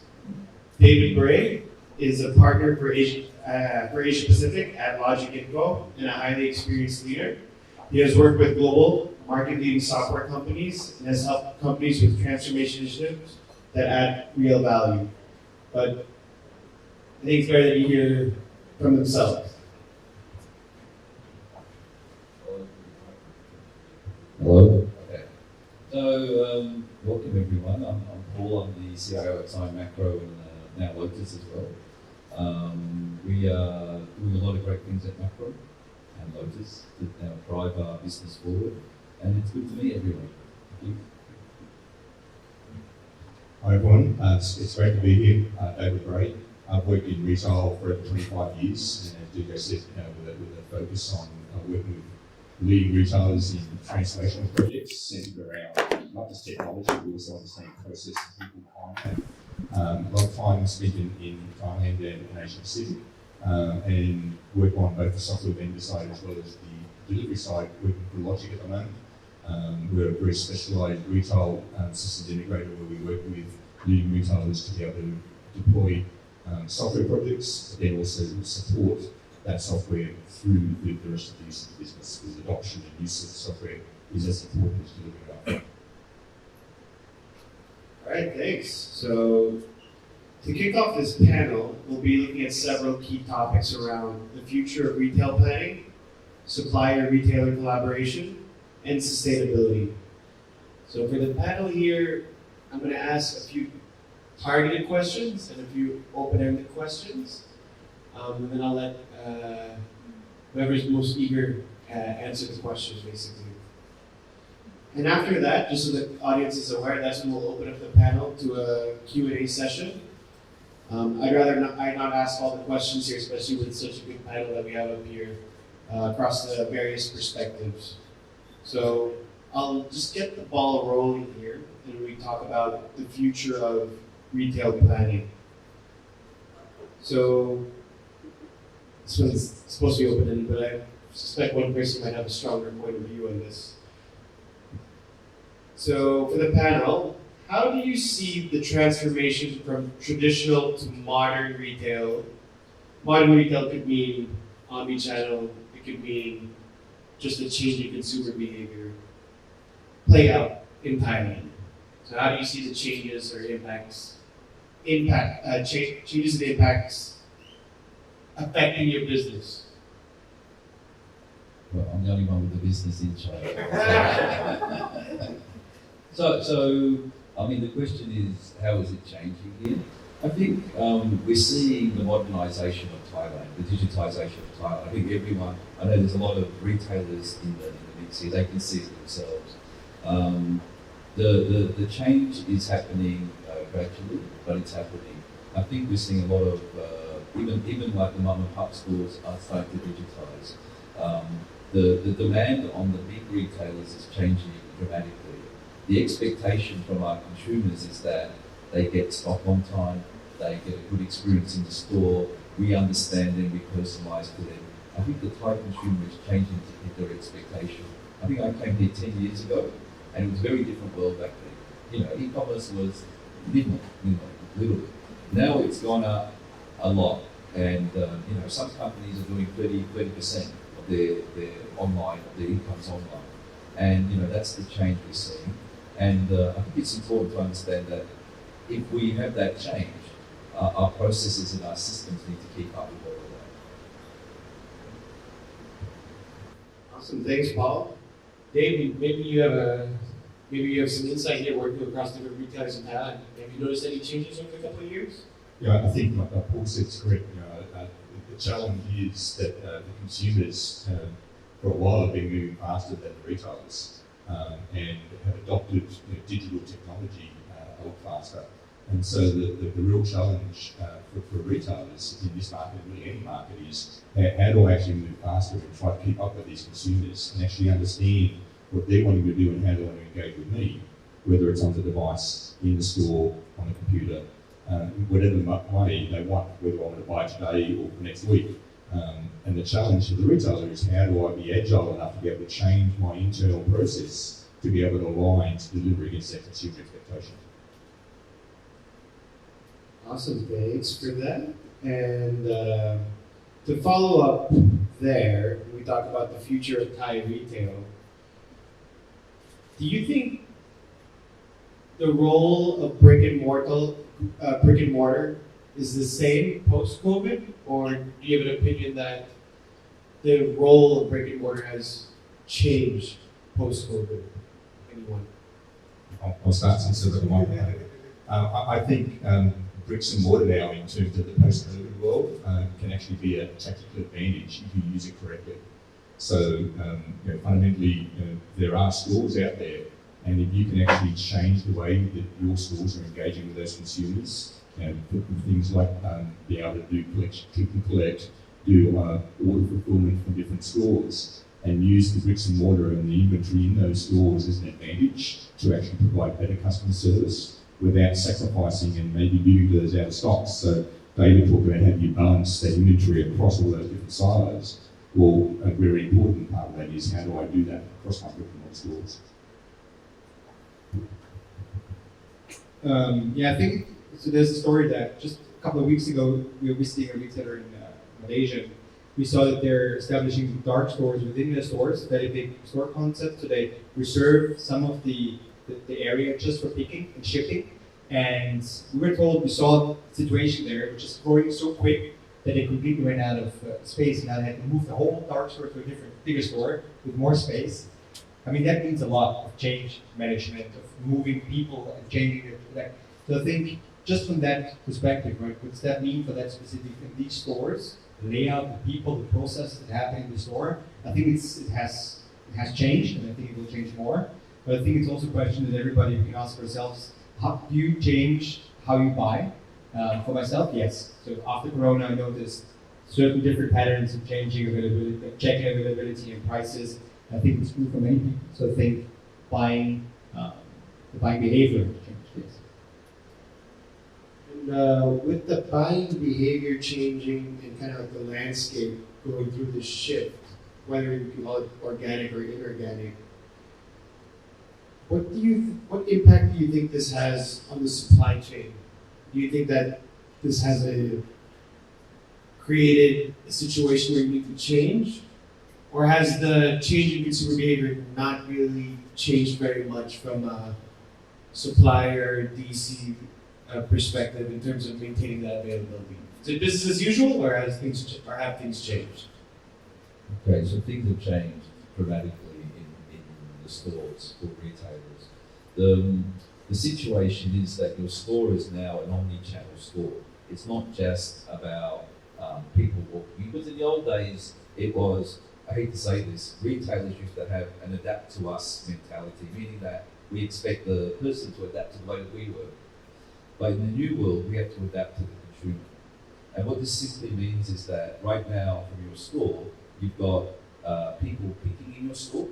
David Bray is a partner for Asia Pacific at Logic Info and a highly experienced leader. He has worked with global market-leading software companies and has helped companies with transformation initiatives that add real value. But I think it's better that you hear from themselves. Hello. Okay. So, welcome everyone. I'm Paul. I'm the CIO at SeminarAll and now Lotus as well. We are doing a lot of great things at Macro and Lotus that now drive our business forward, and it's good to meet everyone. Thank you. Hi everyone, it's great to be here. David Bray. I've worked in retail for over 25 years, and as DJ said, with a focus on working with leading retailers in transformational projects centered around not just technology, but also understanding process and people behind that. A lot of time spent in Thailand and Asia Pacific, and work on both the software vendor side as well as the delivery side, working for Logic at the moment. We're a very specialised retail systems integrator where we work with leading retailers to be able to deploy software projects, but then also support that software through the rest of the use of the business, because adoption and use of the software is as important as delivering it. All right, thanks. So to kick off this panel, we'll be looking at several key topics around the future of retail planning, supplier-retailer collaboration, and sustainability. So for the panel here, I'm going to ask a few targeted questions and a few open-ended questions. And then I'll let whoever's most eager answer the questions, basically. And after that, just so the audience is aware, that's when we'll open up the panel to a Q&A session. I not ask all the questions here, especially with such a good panel that we have up here across the various perspectives. So I'll just get the ball rolling here, and we talk about the future of retail planning. So this one's supposed to be open-ended, but I suspect one person might have a stronger point of view on this. So for the panel, how do you see the transformation from traditional to modern retail? Modern retail could mean omnichannel, it could mean just a change in consumer behavior play out in Thailand. So how do you see the changes or changes and impacts affecting your business? Well, I'm the only one with the business in China. So I mean, the question is, how is it changing here? I think we're seeing the modernisation of Thailand, the digitisation of Thailand. I think everyone, I know there's a lot of retailers in the mix here, they can see it themselves. The change is happening gradually, but it's happening. I think we're seeing a lot of, even like the mum and pop stores are starting to digitise. The demand on the big retailers is changing dramatically. The expectation from our consumers is that they get stock on time, they get a good experience in the store, we understand them, we personalise to them. I think the Thai consumer is changing to hit their expectation. I think I came here 10 years ago, and it was a very different world back then. You know, e-commerce was little bit. Now it's gone up a lot, and you know, some companies are doing 30% of their online, their income's online. And you know, that's the change we're seeing. And I think it's important to understand that if we have that change, our processes and our systems need to keep up with all of that. Awesome, thanks, Paul. Dave, maybe you have some insight here working across different retailers in Thailand. Have you noticed any changes over the couple of years? Yeah, I think like Paul said is correct. The challenge is that the consumers for a while have been moving faster than the retailers and have adopted digital technology a lot faster. And so the real challenge for retailers in this market, and really any market, is how do I actually move faster and try to keep up with these consumers and actually understand what they're wanting to do and how they want to engage with me, whether it's on the device, in the store, on the computer, whatever way they want, whether I want to buy today or next week. And the challenge for the retailer is how do I be agile enough to be able to change my internal process to be able to align to deliver against that consumer expectation. Awesome, thanks for that. And to follow up there, we talk about the future of Thai retail. Do you think the role of brick and mortar is the same post-COVID, or do you have an opinion that the role of brick and mortar has changed post-COVID? Anyone? I'll start since I've got the mic. I think bricks and mortar now, in terms of the post-COVID world, can actually be a tactical advantage if you use it correctly. So fundamentally, there are stores out there, and if you can actually change the way that your stores are engaging with those consumers, things like be able to do click and collect, do order fulfillment from different stores, and use the bricks and mortar and the inventory in those stores as an advantage to actually provide better customer service without sacrificing and maybe giving those out of stocks. So David talked about how you balance that inventory across all those different silos. Well, a very important part of that is how do I do that across my brick and mortar stores? I think so. There's a story that just a couple of weeks ago we were visiting a retailer in Malaysia. We saw that they're establishing dark stores within the stores, very big store concept. So they reserve some of the area just for picking and shipping. And we saw a situation there which is growing so quick that they completely ran out of space, and now they had to move the whole dark store to a different, bigger store with more space. I mean, that means a lot of change management, of moving people and changing it. So I think just from that perspective, right, what does that mean for that specific in these stores? The layout, the people, the process that happen in the store. I think it has changed, and I think it will change more. But I think it's also a question that everybody can ask ourselves: how do you change how you buy? For myself, yes. So after Corona, I noticed certain different patterns of changing availability, checking availability and prices. I think it's true for many people. So I think buying, the buying behavior has changed. Yes. And with the buying behavior changing and kind of like the landscape going through this shift, whether you can call it organic or inorganic, what impact do you think this has on the supply chain? Do you think that this has created a situation where you need to change? Or has the change in consumer behavior not really changed very much from a supplier DC perspective in terms of maintaining that availability? Is it business as usual, or have things changed? Okay, so things have changed dramatically in the stores for retailers. The situation is that your store is now an omni-channel store. It's not just about people walking. Because in the old days, it was, I hate to say this, retailers used to have an adapt to us mentality, meaning that we expect the person to adapt to the way that we work. But in the new world, we have to adapt to the consumer. And what this simply means is that right now, from your store, you've got people picking in your store,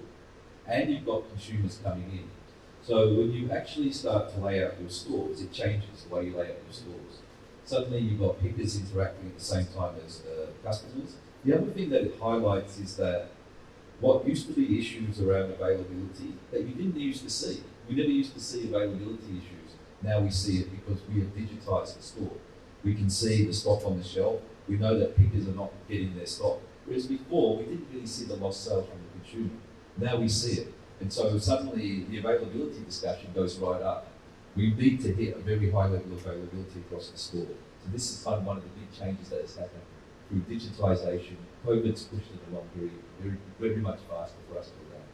and you've got consumers coming in. So when you actually start to lay out your stores, it changes the way you lay out your stores. Suddenly you've got pickers interacting at the same time as customers. The other thing that it highlights is that what used to be issues around availability that you didn't used to see. We never used to see availability issues. Now we see it because we have digitized the store. We can see the stock on the shelf. We know that pickers are not getting their stock. Whereas before, we didn't really see the lost sales from the consumer. Now we see it. And so suddenly the availability discussion goes right up. We need to hit a very high level of availability across the store. So this is kind of one of the big changes that has happened through digitization. COVID's pushed it along very much faster for us to adapt.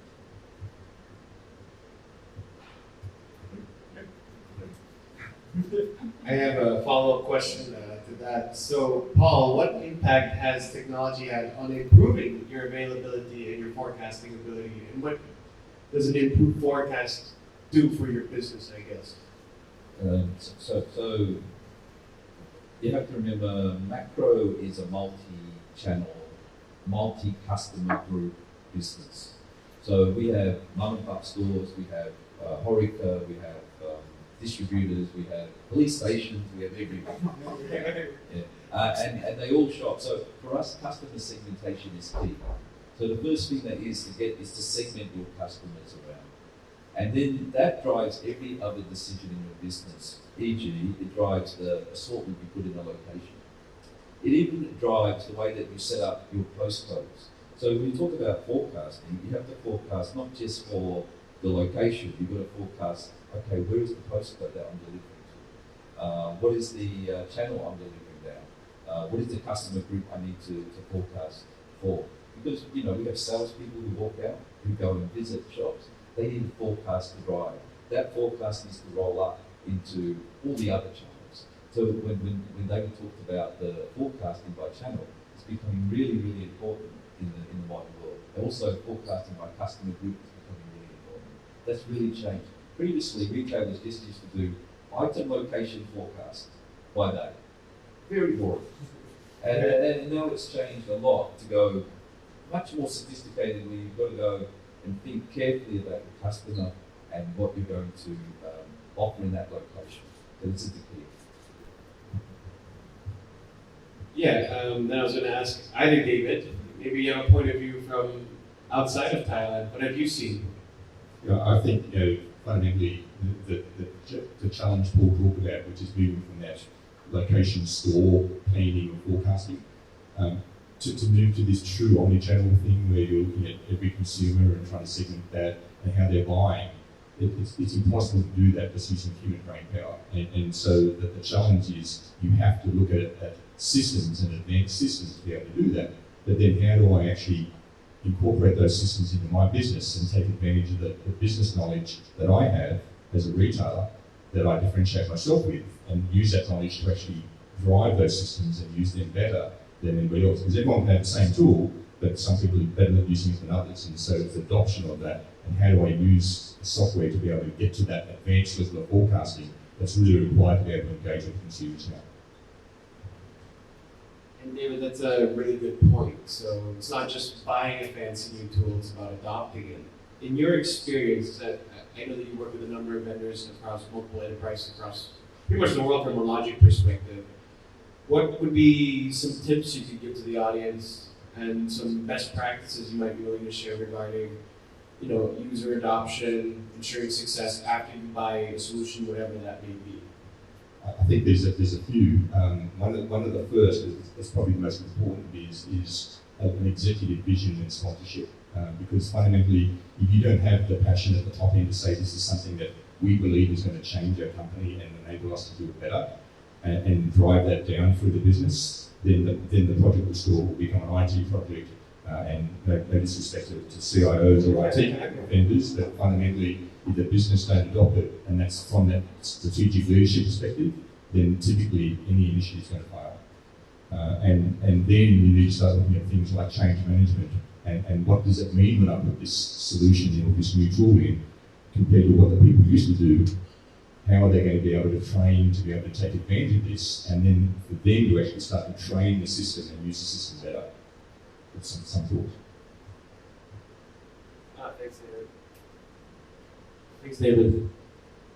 I have a follow-up question to that. So, Paul, what impact has technology had on improving your availability and your forecasting ability? And what does an improved forecast do for your business, I guess? So you have to remember, macro is a multi-channel, multi-customer group business. So we have mom and pop stores, we have HoReCa, we have distributors, we have police stations, we have everything. Yeah. And they all shop. So for us, customer segmentation is key. So the first thing that is to get is to segment your customers around. And then that drives every other decision in your business. E.g., it drives the assortment you put in a location. It even drives the way that you set up your postcodes. So when you talk about forecasting, you have to forecast not just for the location, you've got to forecast, okay, where is the postcode that I'm delivering to? What is the channel I'm delivering down? What is the customer group I need to forecast for? Because, you know, we have salespeople who walk out, who go and visit shops. They need to forecast the drive. That forecast needs to roll up into all the other channels. So when David talked about the forecasting by channel, it's becoming really, really important in the modern world. And also forecasting by customer group is becoming really important. That's really changed. Previously, retailers just used to do item location forecast by day. Very boring. And now it's changed a lot to go much more sophisticated, where you've got to go and think carefully about the customer and what you're going to offer in that location. So this is the key. Yeah, then I was going to ask either David, maybe you have a point of view from outside of Thailand. What have you seen? Yeah, I think, fundamentally, the challenge Paul talked about, which is moving from that location store planning and forecasting, to move to this true omni-channel thing where you're looking at every consumer and trying to segment that and how they're buying. It's impossible to do that just using human brain power. And so the challenge is you have to look at systems and advanced systems to be able to do that. But then how do I actually incorporate those systems into my business and take advantage of the business knowledge that I have as a retailer that I differentiate myself with, and use that knowledge to actually drive those systems and use them better than anybody else. Because everyone can have the same tool, but some people are better at using it than others. And so it's adoption of that, and how do I use software to be able to get to that advanced level of forecasting that's really required to be able to engage with consumers now. And David, that's a really good point. So it's not just buying a fancy new tool, it's about adopting it. In your experience, I know that you work with a number of vendors across multiple enterprises across pretty much the world from a logic perspective. What would be some tips you could give to the audience and some best practices you might be willing to share regarding, user adoption, ensuring success after you buy a solution, whatever that may be? I think there's a few. One of the first, that's probably the most important, is an executive vision and sponsorship. Because fundamentally, if you don't have the passion at the top end to say this is something that we believe is going to change our company and enable us to do it better, and drive that down through the business, then the project will become an IT project, and no disrespect to CIOs or IT vendors, but fundamentally, if the business don't adopt it, and that's from that strategic leadership perspective, then typically any initiative is going to fail. And then you need to start looking at things like change management, and what does it mean when I put this solution in or this new tool in, compared to what the people used to do. How are they going to be able to train to be able to take advantage of this, and then for them to actually start to train the system and use the system better? With some thought. Thanks, David. Thanks, David.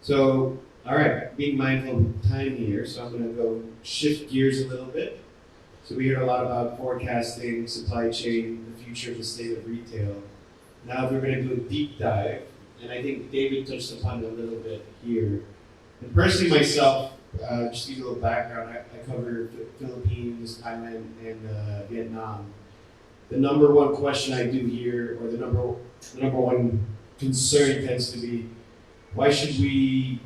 So, all right, being mindful of time here, so I'm going to go shift gears a little bit. So we heard a lot about forecasting, supply chain, the future of the state of retail. Now we're going to do a deep dive, and I think David touched upon it a little bit here. And personally myself, just to give you a little background, I cover the Philippines, Thailand, and Vietnam. The number one question I do here, or the number one concern tends to be, why should we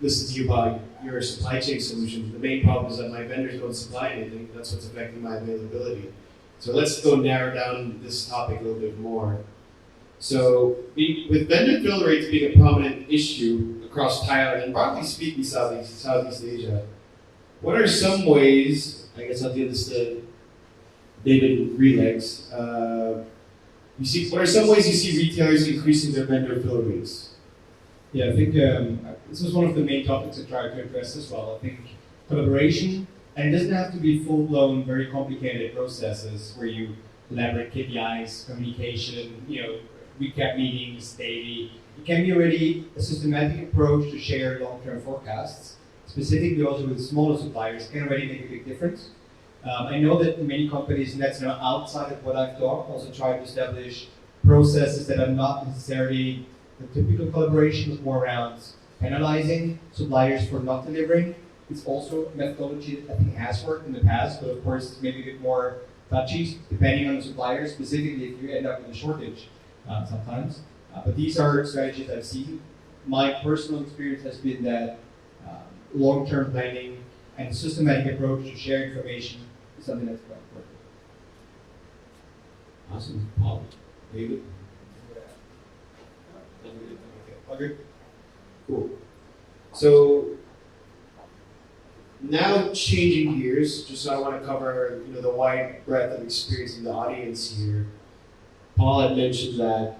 listen to you about your supply chain solution? The main problem is that my vendors don't supply anything. That's what's affecting my availability. So let's go narrow down this topic a little bit more. So with vendor fill rates being a prominent issue across Thailand, and broadly speaking Southeast Asia, what are some ways, I guess I'll do this to David Relax, what are some ways you see retailers increasing their vendor fill rates? Yeah, I think this was one of the main topics I tried to address as well. I think collaboration, and it doesn't have to be full-blown, very complicated processes where you elaborate KPIs, communication, recap meetings daily. It can be already a systematic approach to share long-term forecasts, specifically also with smaller suppliers, can already make a big difference. I know that many companies, and that's outside of what I've talked, also try to establish processes that are not necessarily the typical collaboration, but more around penalizing suppliers for not delivering. It's also a methodology that I think has worked in the past, but of course it's maybe a bit more touchy depending on the supplier, specifically if you end up with a shortage sometimes. But these are strategies I've seen. My personal experience has been that long-term planning and systematic approach to share information is something that's quite important. Awesome. Paul, David? Okay. Cool. So now changing gears, just so I want to cover the wide breadth of experience in the audience here. Paul had mentioned that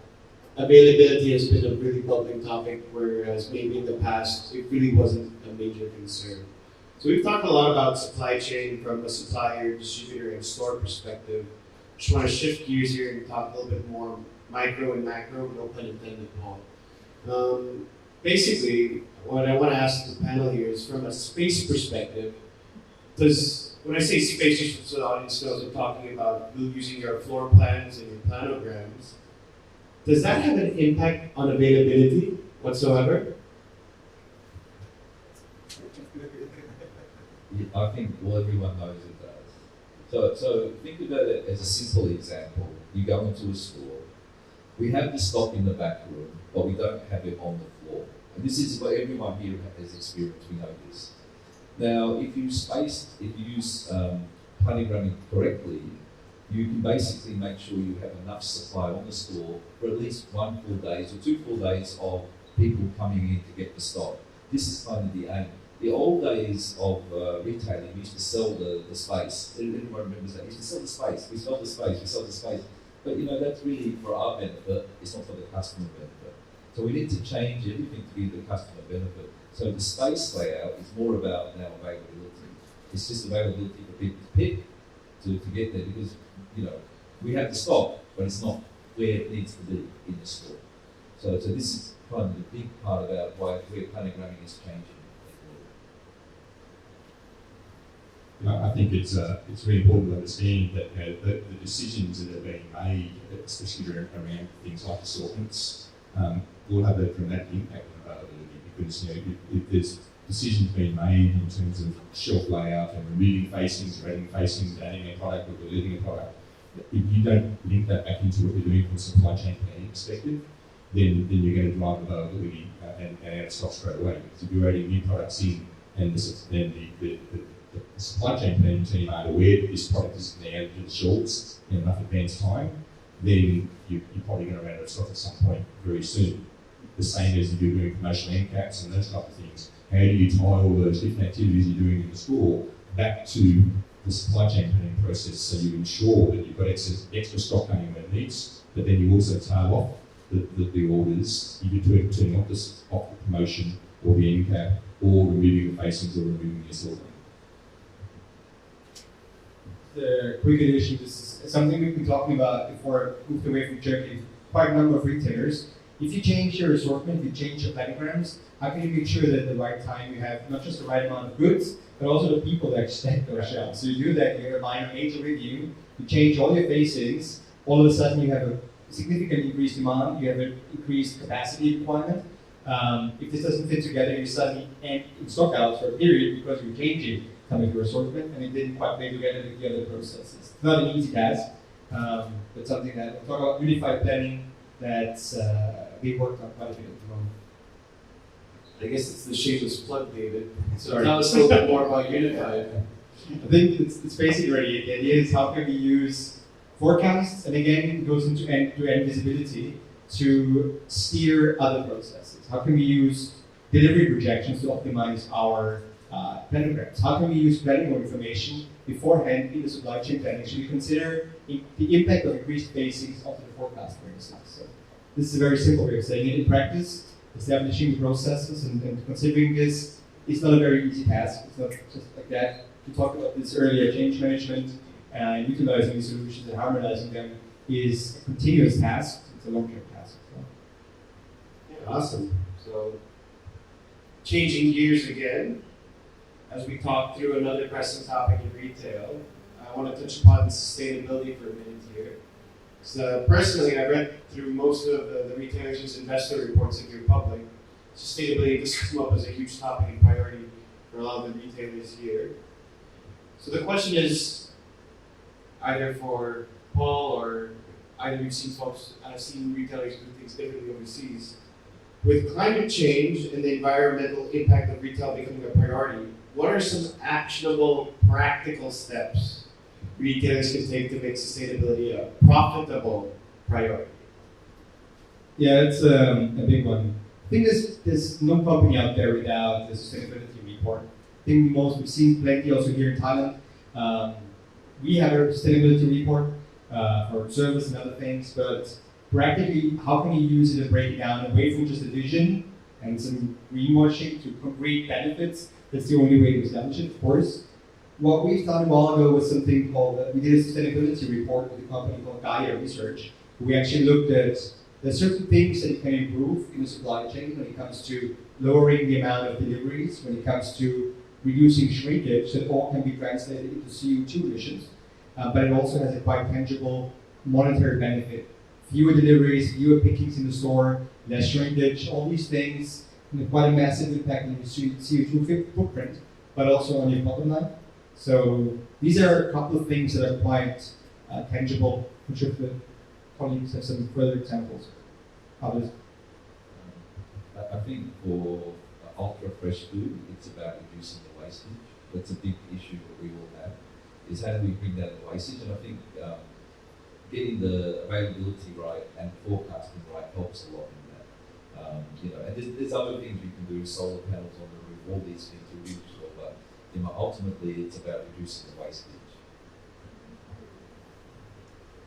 availability has been a really bubbling topic, whereas maybe in the past it really wasn't a major concern. So we've talked a lot about supply chain from a supplier, distributor, and store perspective. Just want to shift gears here and talk a little bit more micro and macro, no pun intended, Paul. Basically, what I want to ask the panel here is from a space perspective, when I say space, just so the audience knows, I'm talking about using your floor plans and your planograms. Does that have an impact on availability whatsoever? I think everyone knows it does. So think about it as a simple example. You go into a store. We have the stock in the back room, but we don't have it on the floor. And this is what everyone here has experienced. We know this. Now, if you use planogramming correctly, you can basically make sure you have enough supply on the store for at least 1 full days or 2 full days of people coming in to get the stock. This is kind of the aim. The old days of retailing, we used to sell the space. Everyone remembers that. We used to sell the space. We sell the space. But that's really for our benefit. It's not for the customer benefit. So we need to change everything to be the customer benefit. So the space layout is more about now availability. It's just availability for people to pick to get there because, we have the stock, but it's not where it needs to be in the store. So this is kind of the big part about where planogramming is changing. I think it's really important to understand that the decisions that are being made, especially around things like assortments, will have a dramatic impact on availability because if there's decisions being made in terms of shelf layout and removing facings, or adding facings, adding a product or deleting a product, if you don't link that back into what you're doing from a supply chain planning perspective, then you're going to drive availability and out of stock straight away. Because if you're adding new products in and the supply chain planning team aren't aware that this product is now to the shelves in enough advance time, then you're probably going to run out of stock at some point very soon. The same as if you're doing promotional end caps and those type of things. How do you tie all those different activities you're doing in the store back to the supply chain planning process so you ensure that you've got extra stock coming when it needs, but then you also tail off the orders if you're turning off the promotion or the end cap or removing the facings or removing the assortment. The quick addition, this is something we've been talking about before I moved away from Turkey. Quite a number of retailers. If you change your assortment, if you change your planograms, how can you make sure that at the right time you have not just the right amount of goods, but also the people that stack those shelves? So you do that, you have a minor major review, you change all your facings, all of a sudden you have a significant increased demand, you have an increased capacity requirement. If this doesn't fit together, you suddenly end in stock out for a period because you're changing some of your assortment and it didn't quite play together with the other processes. It's not an easy task, but something that we'll talk about unified planning that's being worked on quite a bit at the moment. I guess it's the shameless plug, David. So tell us a little bit more about unified. I think it's basically already the idea is how can we use forecasts, and again it goes into end-to-end visibility to steer other processes. How can we use delivery projections to optimize our planograms? How can we use planning or information beforehand in the supply chain planning? Should we consider the impact of increased facings onto the forecast, for instance? So this is a very simple way of saying it in practice. Establishing the processes and considering this is not a very easy task. It's not just like that. We talked about this earlier, change management and utilizing these solutions and harmonizing them is a continuous task. It's a long-term task. So. Yeah, awesome. So, changing gears again, as we talk through another pressing topic in retail, I want to touch upon sustainability for a minute here. So personally, I read through most of the retailers' investor reports that go public. Sustainability has come up as a huge topic and priority for a lot of the retailers here. So the question is, either for Paul or either we've seen folks, I've seen retailers do things differently overseas. With climate change and the environmental impact of retail becoming a priority, what are some actionable, practical steps retailers can take to make sustainability a profitable priority? Yeah, it's a big one. I think there's no company out there without a sustainability report. I think we've seen plenty also here in Thailand. We have a sustainability report for service and other things, but practically, how can you use it and break it down away from just a vision and some greenwashing to concrete benefits? That's the only way to establish it, of course. What we've done a while ago was something called, we did a sustainability report with a company called Gaia Research. We actually looked at the certain things that you can improve in the supply chain when it comes to lowering the amount of deliveries, when it comes to reducing shrinkage, that all can be translated into CO2 emissions. But it also has a quite tangible monetary benefit. Fewer deliveries, fewer pickings in the store, less shrinkage, all these things have quite a massive impact on your CO2 footprint, but also on your bottom line. So these are a couple of things that are quite tangible. I'm sure the colleagues have some further examples. Others? I think for ultra fresh food, it's about reducing the wastage. That's a big issue that we all have. Is how do we bring down the wastage? And I think getting the availability right and forecasting right helps a lot in that. And there's other things you can do, solar panels on the roof, all these things are really useful, but ultimately it's about reducing the wastage.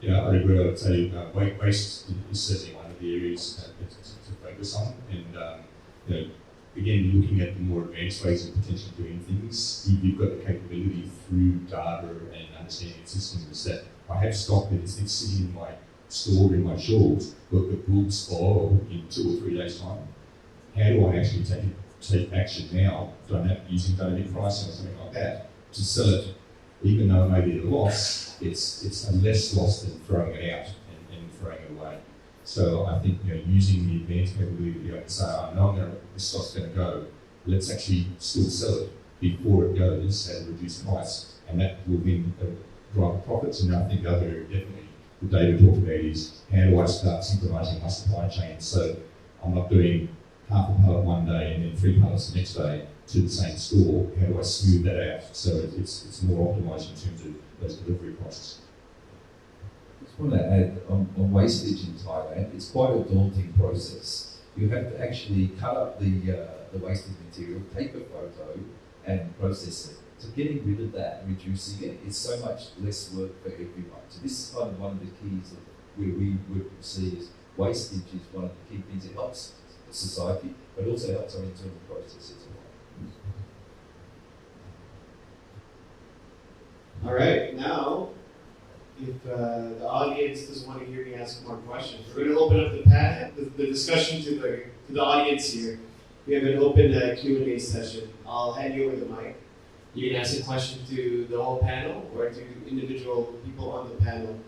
Yeah, I agree. I'd say waste is certainly one of the areas to focus on, and again, looking at the more advanced ways of potentially doing things, you've got the capability through data and understanding of systems that I have stock that is sitting in my store in my shelves, but the will spoil in 2 or 3 days' time. How do I actually take action now, using dynamic pricing or something like that, to sell it, even though it may be a loss, it's a less loss than throwing it out and throwing it away. So I think using the advanced capability to be able to say, I know this stock's going to go, let's actually still sell it before it goes at a reduced price, and that will then drive profits. And I think the other area definitely that David talked about is how do I start synchronizing my supply chain so I'm not doing half a pallet one day and then 3 pallets the next day to the same store. How do I smooth that out so it's more optimized in terms of those delivery costs? I just want to add on wastage in Thailand, it's quite a daunting process. You have to actually cut up the wasted material, take a photo and process it. So getting rid of that and reducing it is so much less work for everyone. So this is kind of one of the keys of where we would see is wastage is one of the key things. It helps the society, but also helps our internal processes as well. All right, now, if the audience doesn't want to hear me ask more questions, we're going to open up the discussion to the audience here. We have an open Q&A session. I'll hand you over the mic. You can ask a question to the whole panel or to individual people on the panel.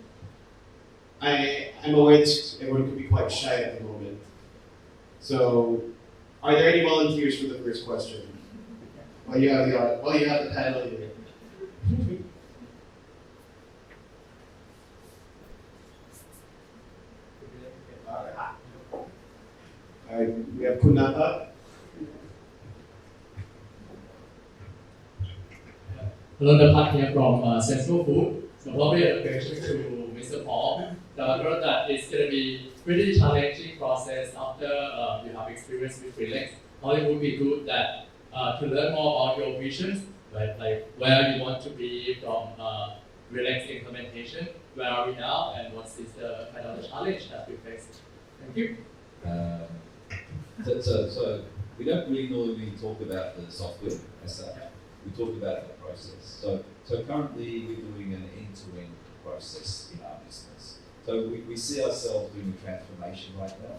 I'm aware that everyone could be quite shy at the moment. So, are there any volunteers for the first question? While you have the panel here. All right, we have Kunapa. Learn here from Central Food. So probably a question to Mr. Paul. I heard that it's going to be pretty challenging process after you have experience with Relax. How it would be good that to learn more about your visions, right? Like where you want to be from Relax implementation, where are we now, and what is the kind of the challenge that we face? Thank you. So we don't really normally talk about the software as such. We talk about the process. So currently we're doing an end-to-end process in our business. So we see ourselves doing a transformation right now,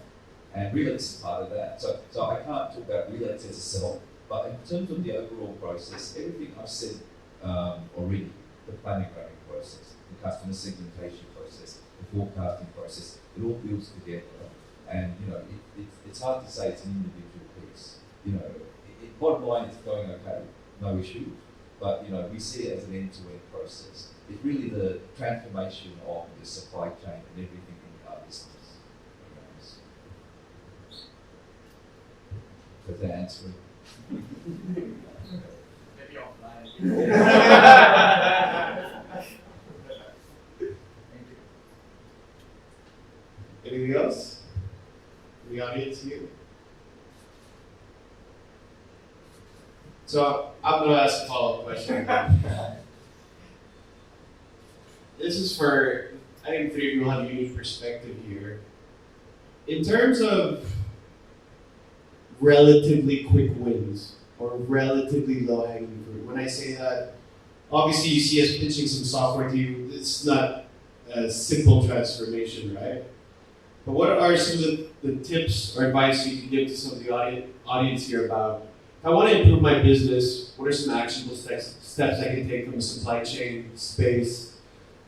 and Relax is part of that. So I can't talk about Relax as a self, but in terms of the overall process, everything I've said already, the planogramming process, the customer segmentation process, the forecasting process, it all builds together. And it's hard to say it's an individual piece. Bottom line, it's going okay, no issue. But we see it as an end-to-end process. It's really the transformation of the supply chain and everything in our business. Does that answer it? Maybe offline. Anything else? The audience here? So I'm going to ask a follow-up question. This is for, I think 3 of you will have a unique perspective here. In terms of relatively quick wins or relatively low-hanging fruit, when I say that, obviously you see us pitching some software to you. It's not a simple transformation, right? But what are some of the tips or advice you can give to some of the audience here about, if I want to improve my business, what are some actionable steps I can take from a supply chain space,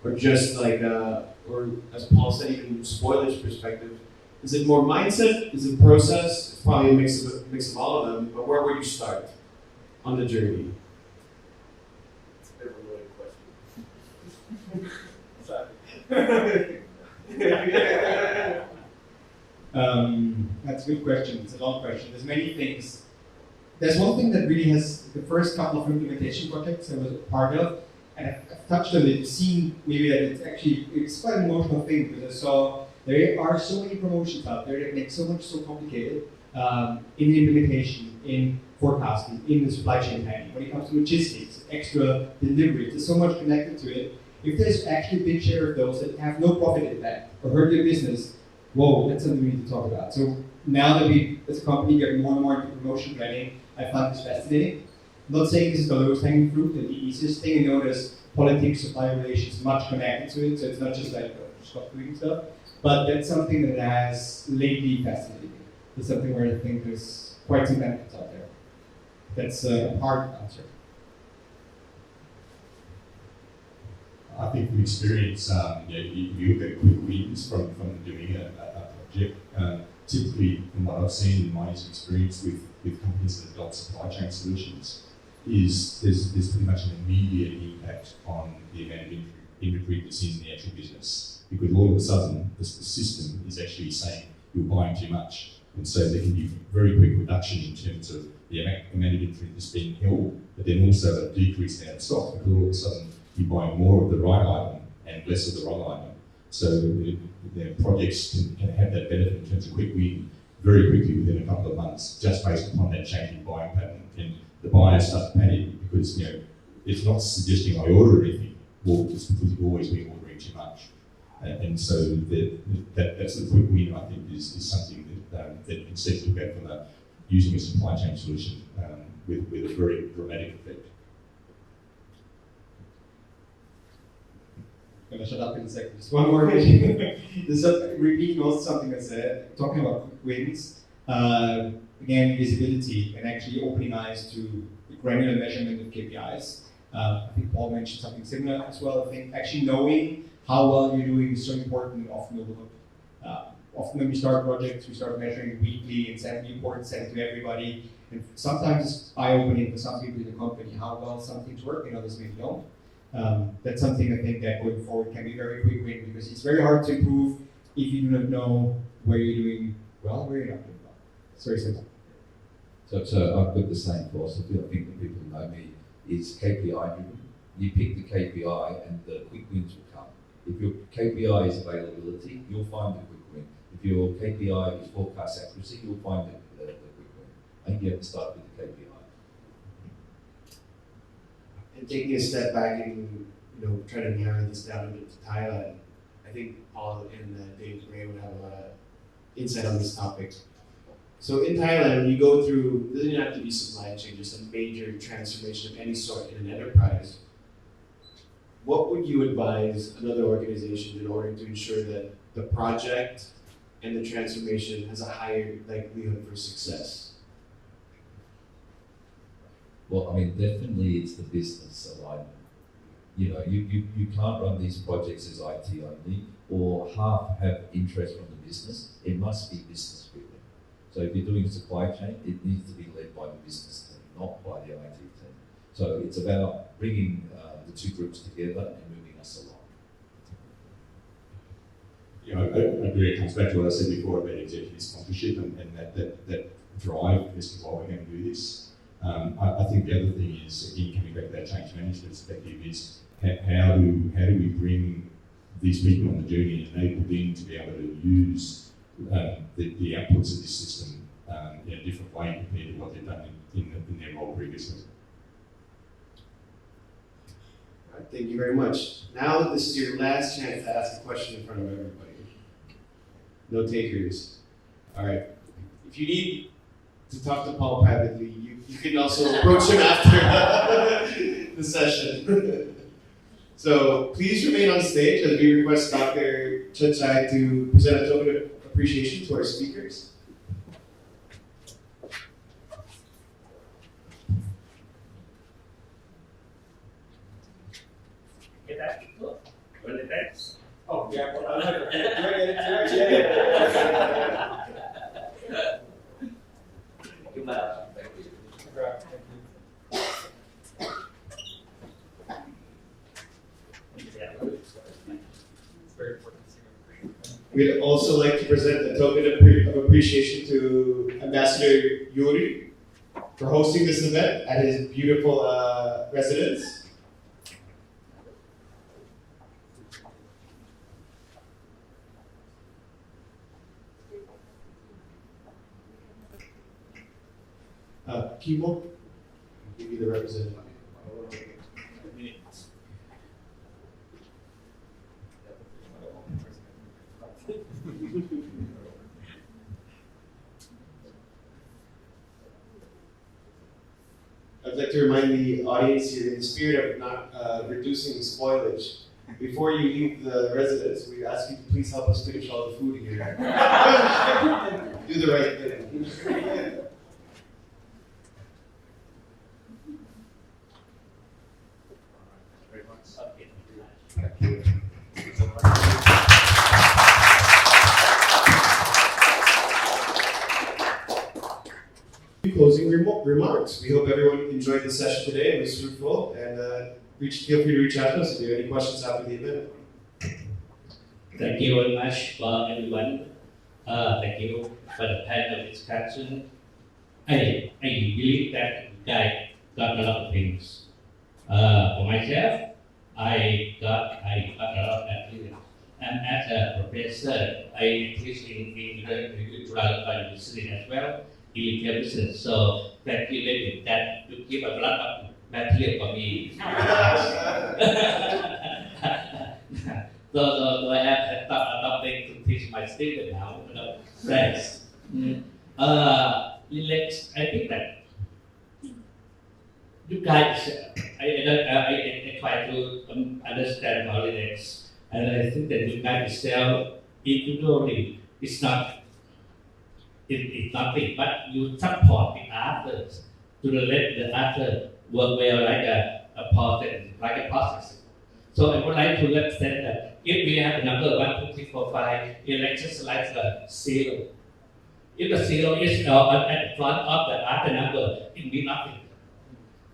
or just like, or as Paul said, even spoilage perspective? Is it more mindset? Is it process? It's probably a mix of all of them, but where would you start on the journey? It's a bit of a loaded question. That's a good question. It's a long question. There's many things. There's one thing that really has the first couple of implementation projects I was a part of, and I've touched on it, seen maybe that it's quite an emotional thing, because I saw there are so many promotions out there that make so much so complicated in the implementation, in forecasting, in the supply chain planning. When it comes to logistics, extra delivery, there's so much connected to it. If there's actually a big share of those that have no profit impact or hurt your business, whoa, that's something we need to talk about. So now that we, as a company, get more and more into promotion planning, I find this fascinating. I'm not saying this is the lowest hanging fruit and the easiest thing. You notice politics, supplier relations, much connected to it, so it's not just like stop doing stuff. But that's something that has lately fascinated me. It's something where I think there's quite some benefits out there. That's a hard answer. I think from experience, you look at quick wins from doing a project. Typically, from what I've seen in my experience with companies that adopt supply chain solutions, is there's pretty much an immediate impact on the amount of inventory that's in the actual business. Because all of a sudden, the system is actually saying you're buying too much. And so there can be very quick reduction in terms of the amount of inventory that's being held, but then also a decrease in out of stock, because all of a sudden you're buying more of the right item and less of the wrong item. So the projects can have that benefit in terms of quick win very quickly within a couple of months, just based upon that change in buying pattern. And the buyers start to panic because it's not suggesting I order anything, well, it's because you've always been ordering too much. And so that's the quick win, I think, is something that instead to look at from using a supply chain solution with a very dramatic effect. I'm gonna shut up in a second. Just one more thing. This is repeating also something I said, talking about quick wins. Again, visibility and actually opening eyes to the granular measurement of KPIs. I think Paul mentioned something similar as well. I think actually knowing how well you're doing is so important and often overlooked. Often when we start projects, we start measuring weekly and send reports, send it to everybody. And sometimes it's eye-opening for some people in the company how well some things work and others maybe don't. That's something I think that going forward can be very quick win, because it's very hard to improve if you do not know where you're doing well, where you're not doing well. It's very simple. So I've got the same philosophy. I think the people who know me is KPI driven. You pick the KPI and the quick wins will come. If your KPI is availability, you'll find the quick win. If your KPI is forecast accuracy, you'll find the quick win. I think you have to start with the KPI. And taking a step back and trying to narrow this down a bit to Thailand, I think Paul and David Gray would have a lot of insight on this topic. So in Thailand, when you go through, it doesn't have to be supply chain, just a major transformation of any sort in an enterprise, what would you advise another organization in order to ensure that the project and the transformation has a higher likelihood for success? Well, I mean, definitely it's the business alignment. You can't run these projects as IT only or half have interest from the business. It must be business driven. So if you're doing supply chain, it needs to be led by the business team, not by the IT team. So it's about bringing the two groups together and moving us along. I agree. It comes back to what I said before about executive sponsorship and that drive as to why we're going to do this. I think the other thing is, again, coming back to that change management perspective, is how do we bring these people on the journey and enable them to be able to use the outputs of this system in a different way compared to what they've done in their role previously. All right, thank you very much. Now this is your last chance to ask a question in front of everybody. No takers. All right. If you need to talk to Paul privately, you can also approach him after the session. So please remain on stage as we request Dr. Chachai to present a token of appreciation to our speakers. Get that? When the text? Oh, yeah. We'd also like to present a token of appreciation to Ambassador Yuri for hosting this event at his beautiful residence. Kimo, I'll give you the representative. remind the audience here, in the spirit of not reducing spoilage, before you leave the residence, we ask you to please help us finish all the food here. Do the right thing. Closing remarks. We hope everyone enjoyed the session today. It was fruitful, and feel free to reach out to us if you have any questions after the event. Thank you very much for everyone. Thank you for the panel discussion. I believe that you guys got a lot of things. For myself, I got a lot of experience. And as a professor, I teach in the University as well. In television, so thank you very much that you give a lot of material for me. so I have a topic to teach my students now. Thanks. Relax. I think that you guys, I try to understand how relax, and I think that you guys itself individually is not. It's nothing, but you support the others to let the other work well like a process. So I would like to represent that if we have the number 1, 2, 3, 4, 5, it just like a zero. If the zero is at the front of the other number, it means nothing.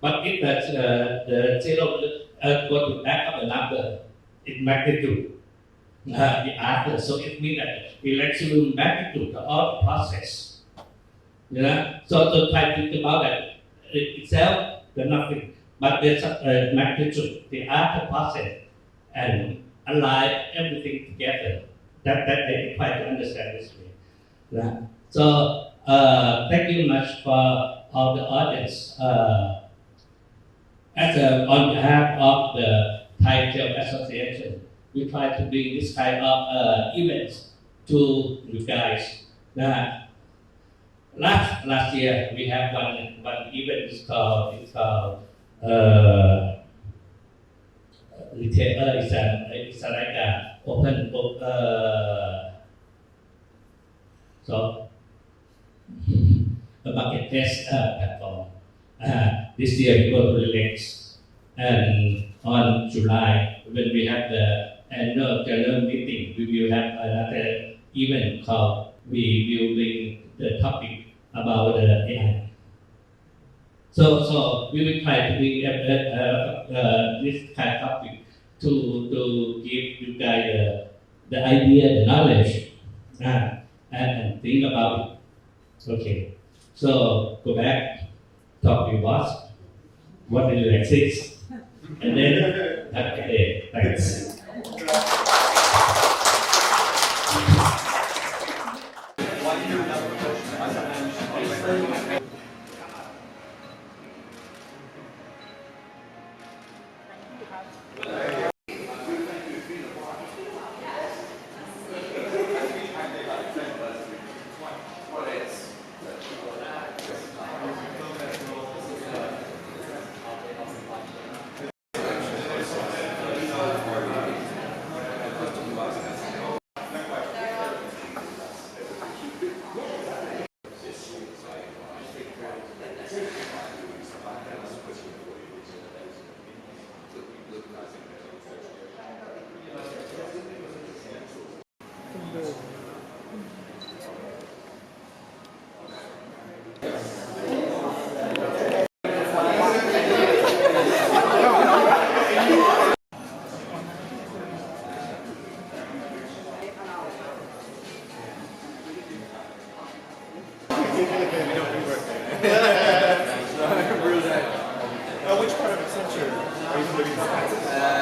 But if the zero go to back of the number, it magnitude. The other, so it means that electrical magnitude of the process. So to try to think about that itself, there's nothing, but there's a magnitude, the other process, and align everything together. That I try to understand this way. So thank you much for all the audience. On behalf of the Thai Film Association, we try to bring this kind of events to you guys. Last year we have one event. It's called it's like a open so a bucket test platform. This year we go to relax, and on July when we have the annual general meeting, we will have another event called we will bring the topic about the AI. So we will try to bring this kind of topic to give you guys the idea, the knowledge, and think about it. Okay. So go back, talk to your boss, what do you exist, and then have a day. Thanks. Which part of Accenture are you living in?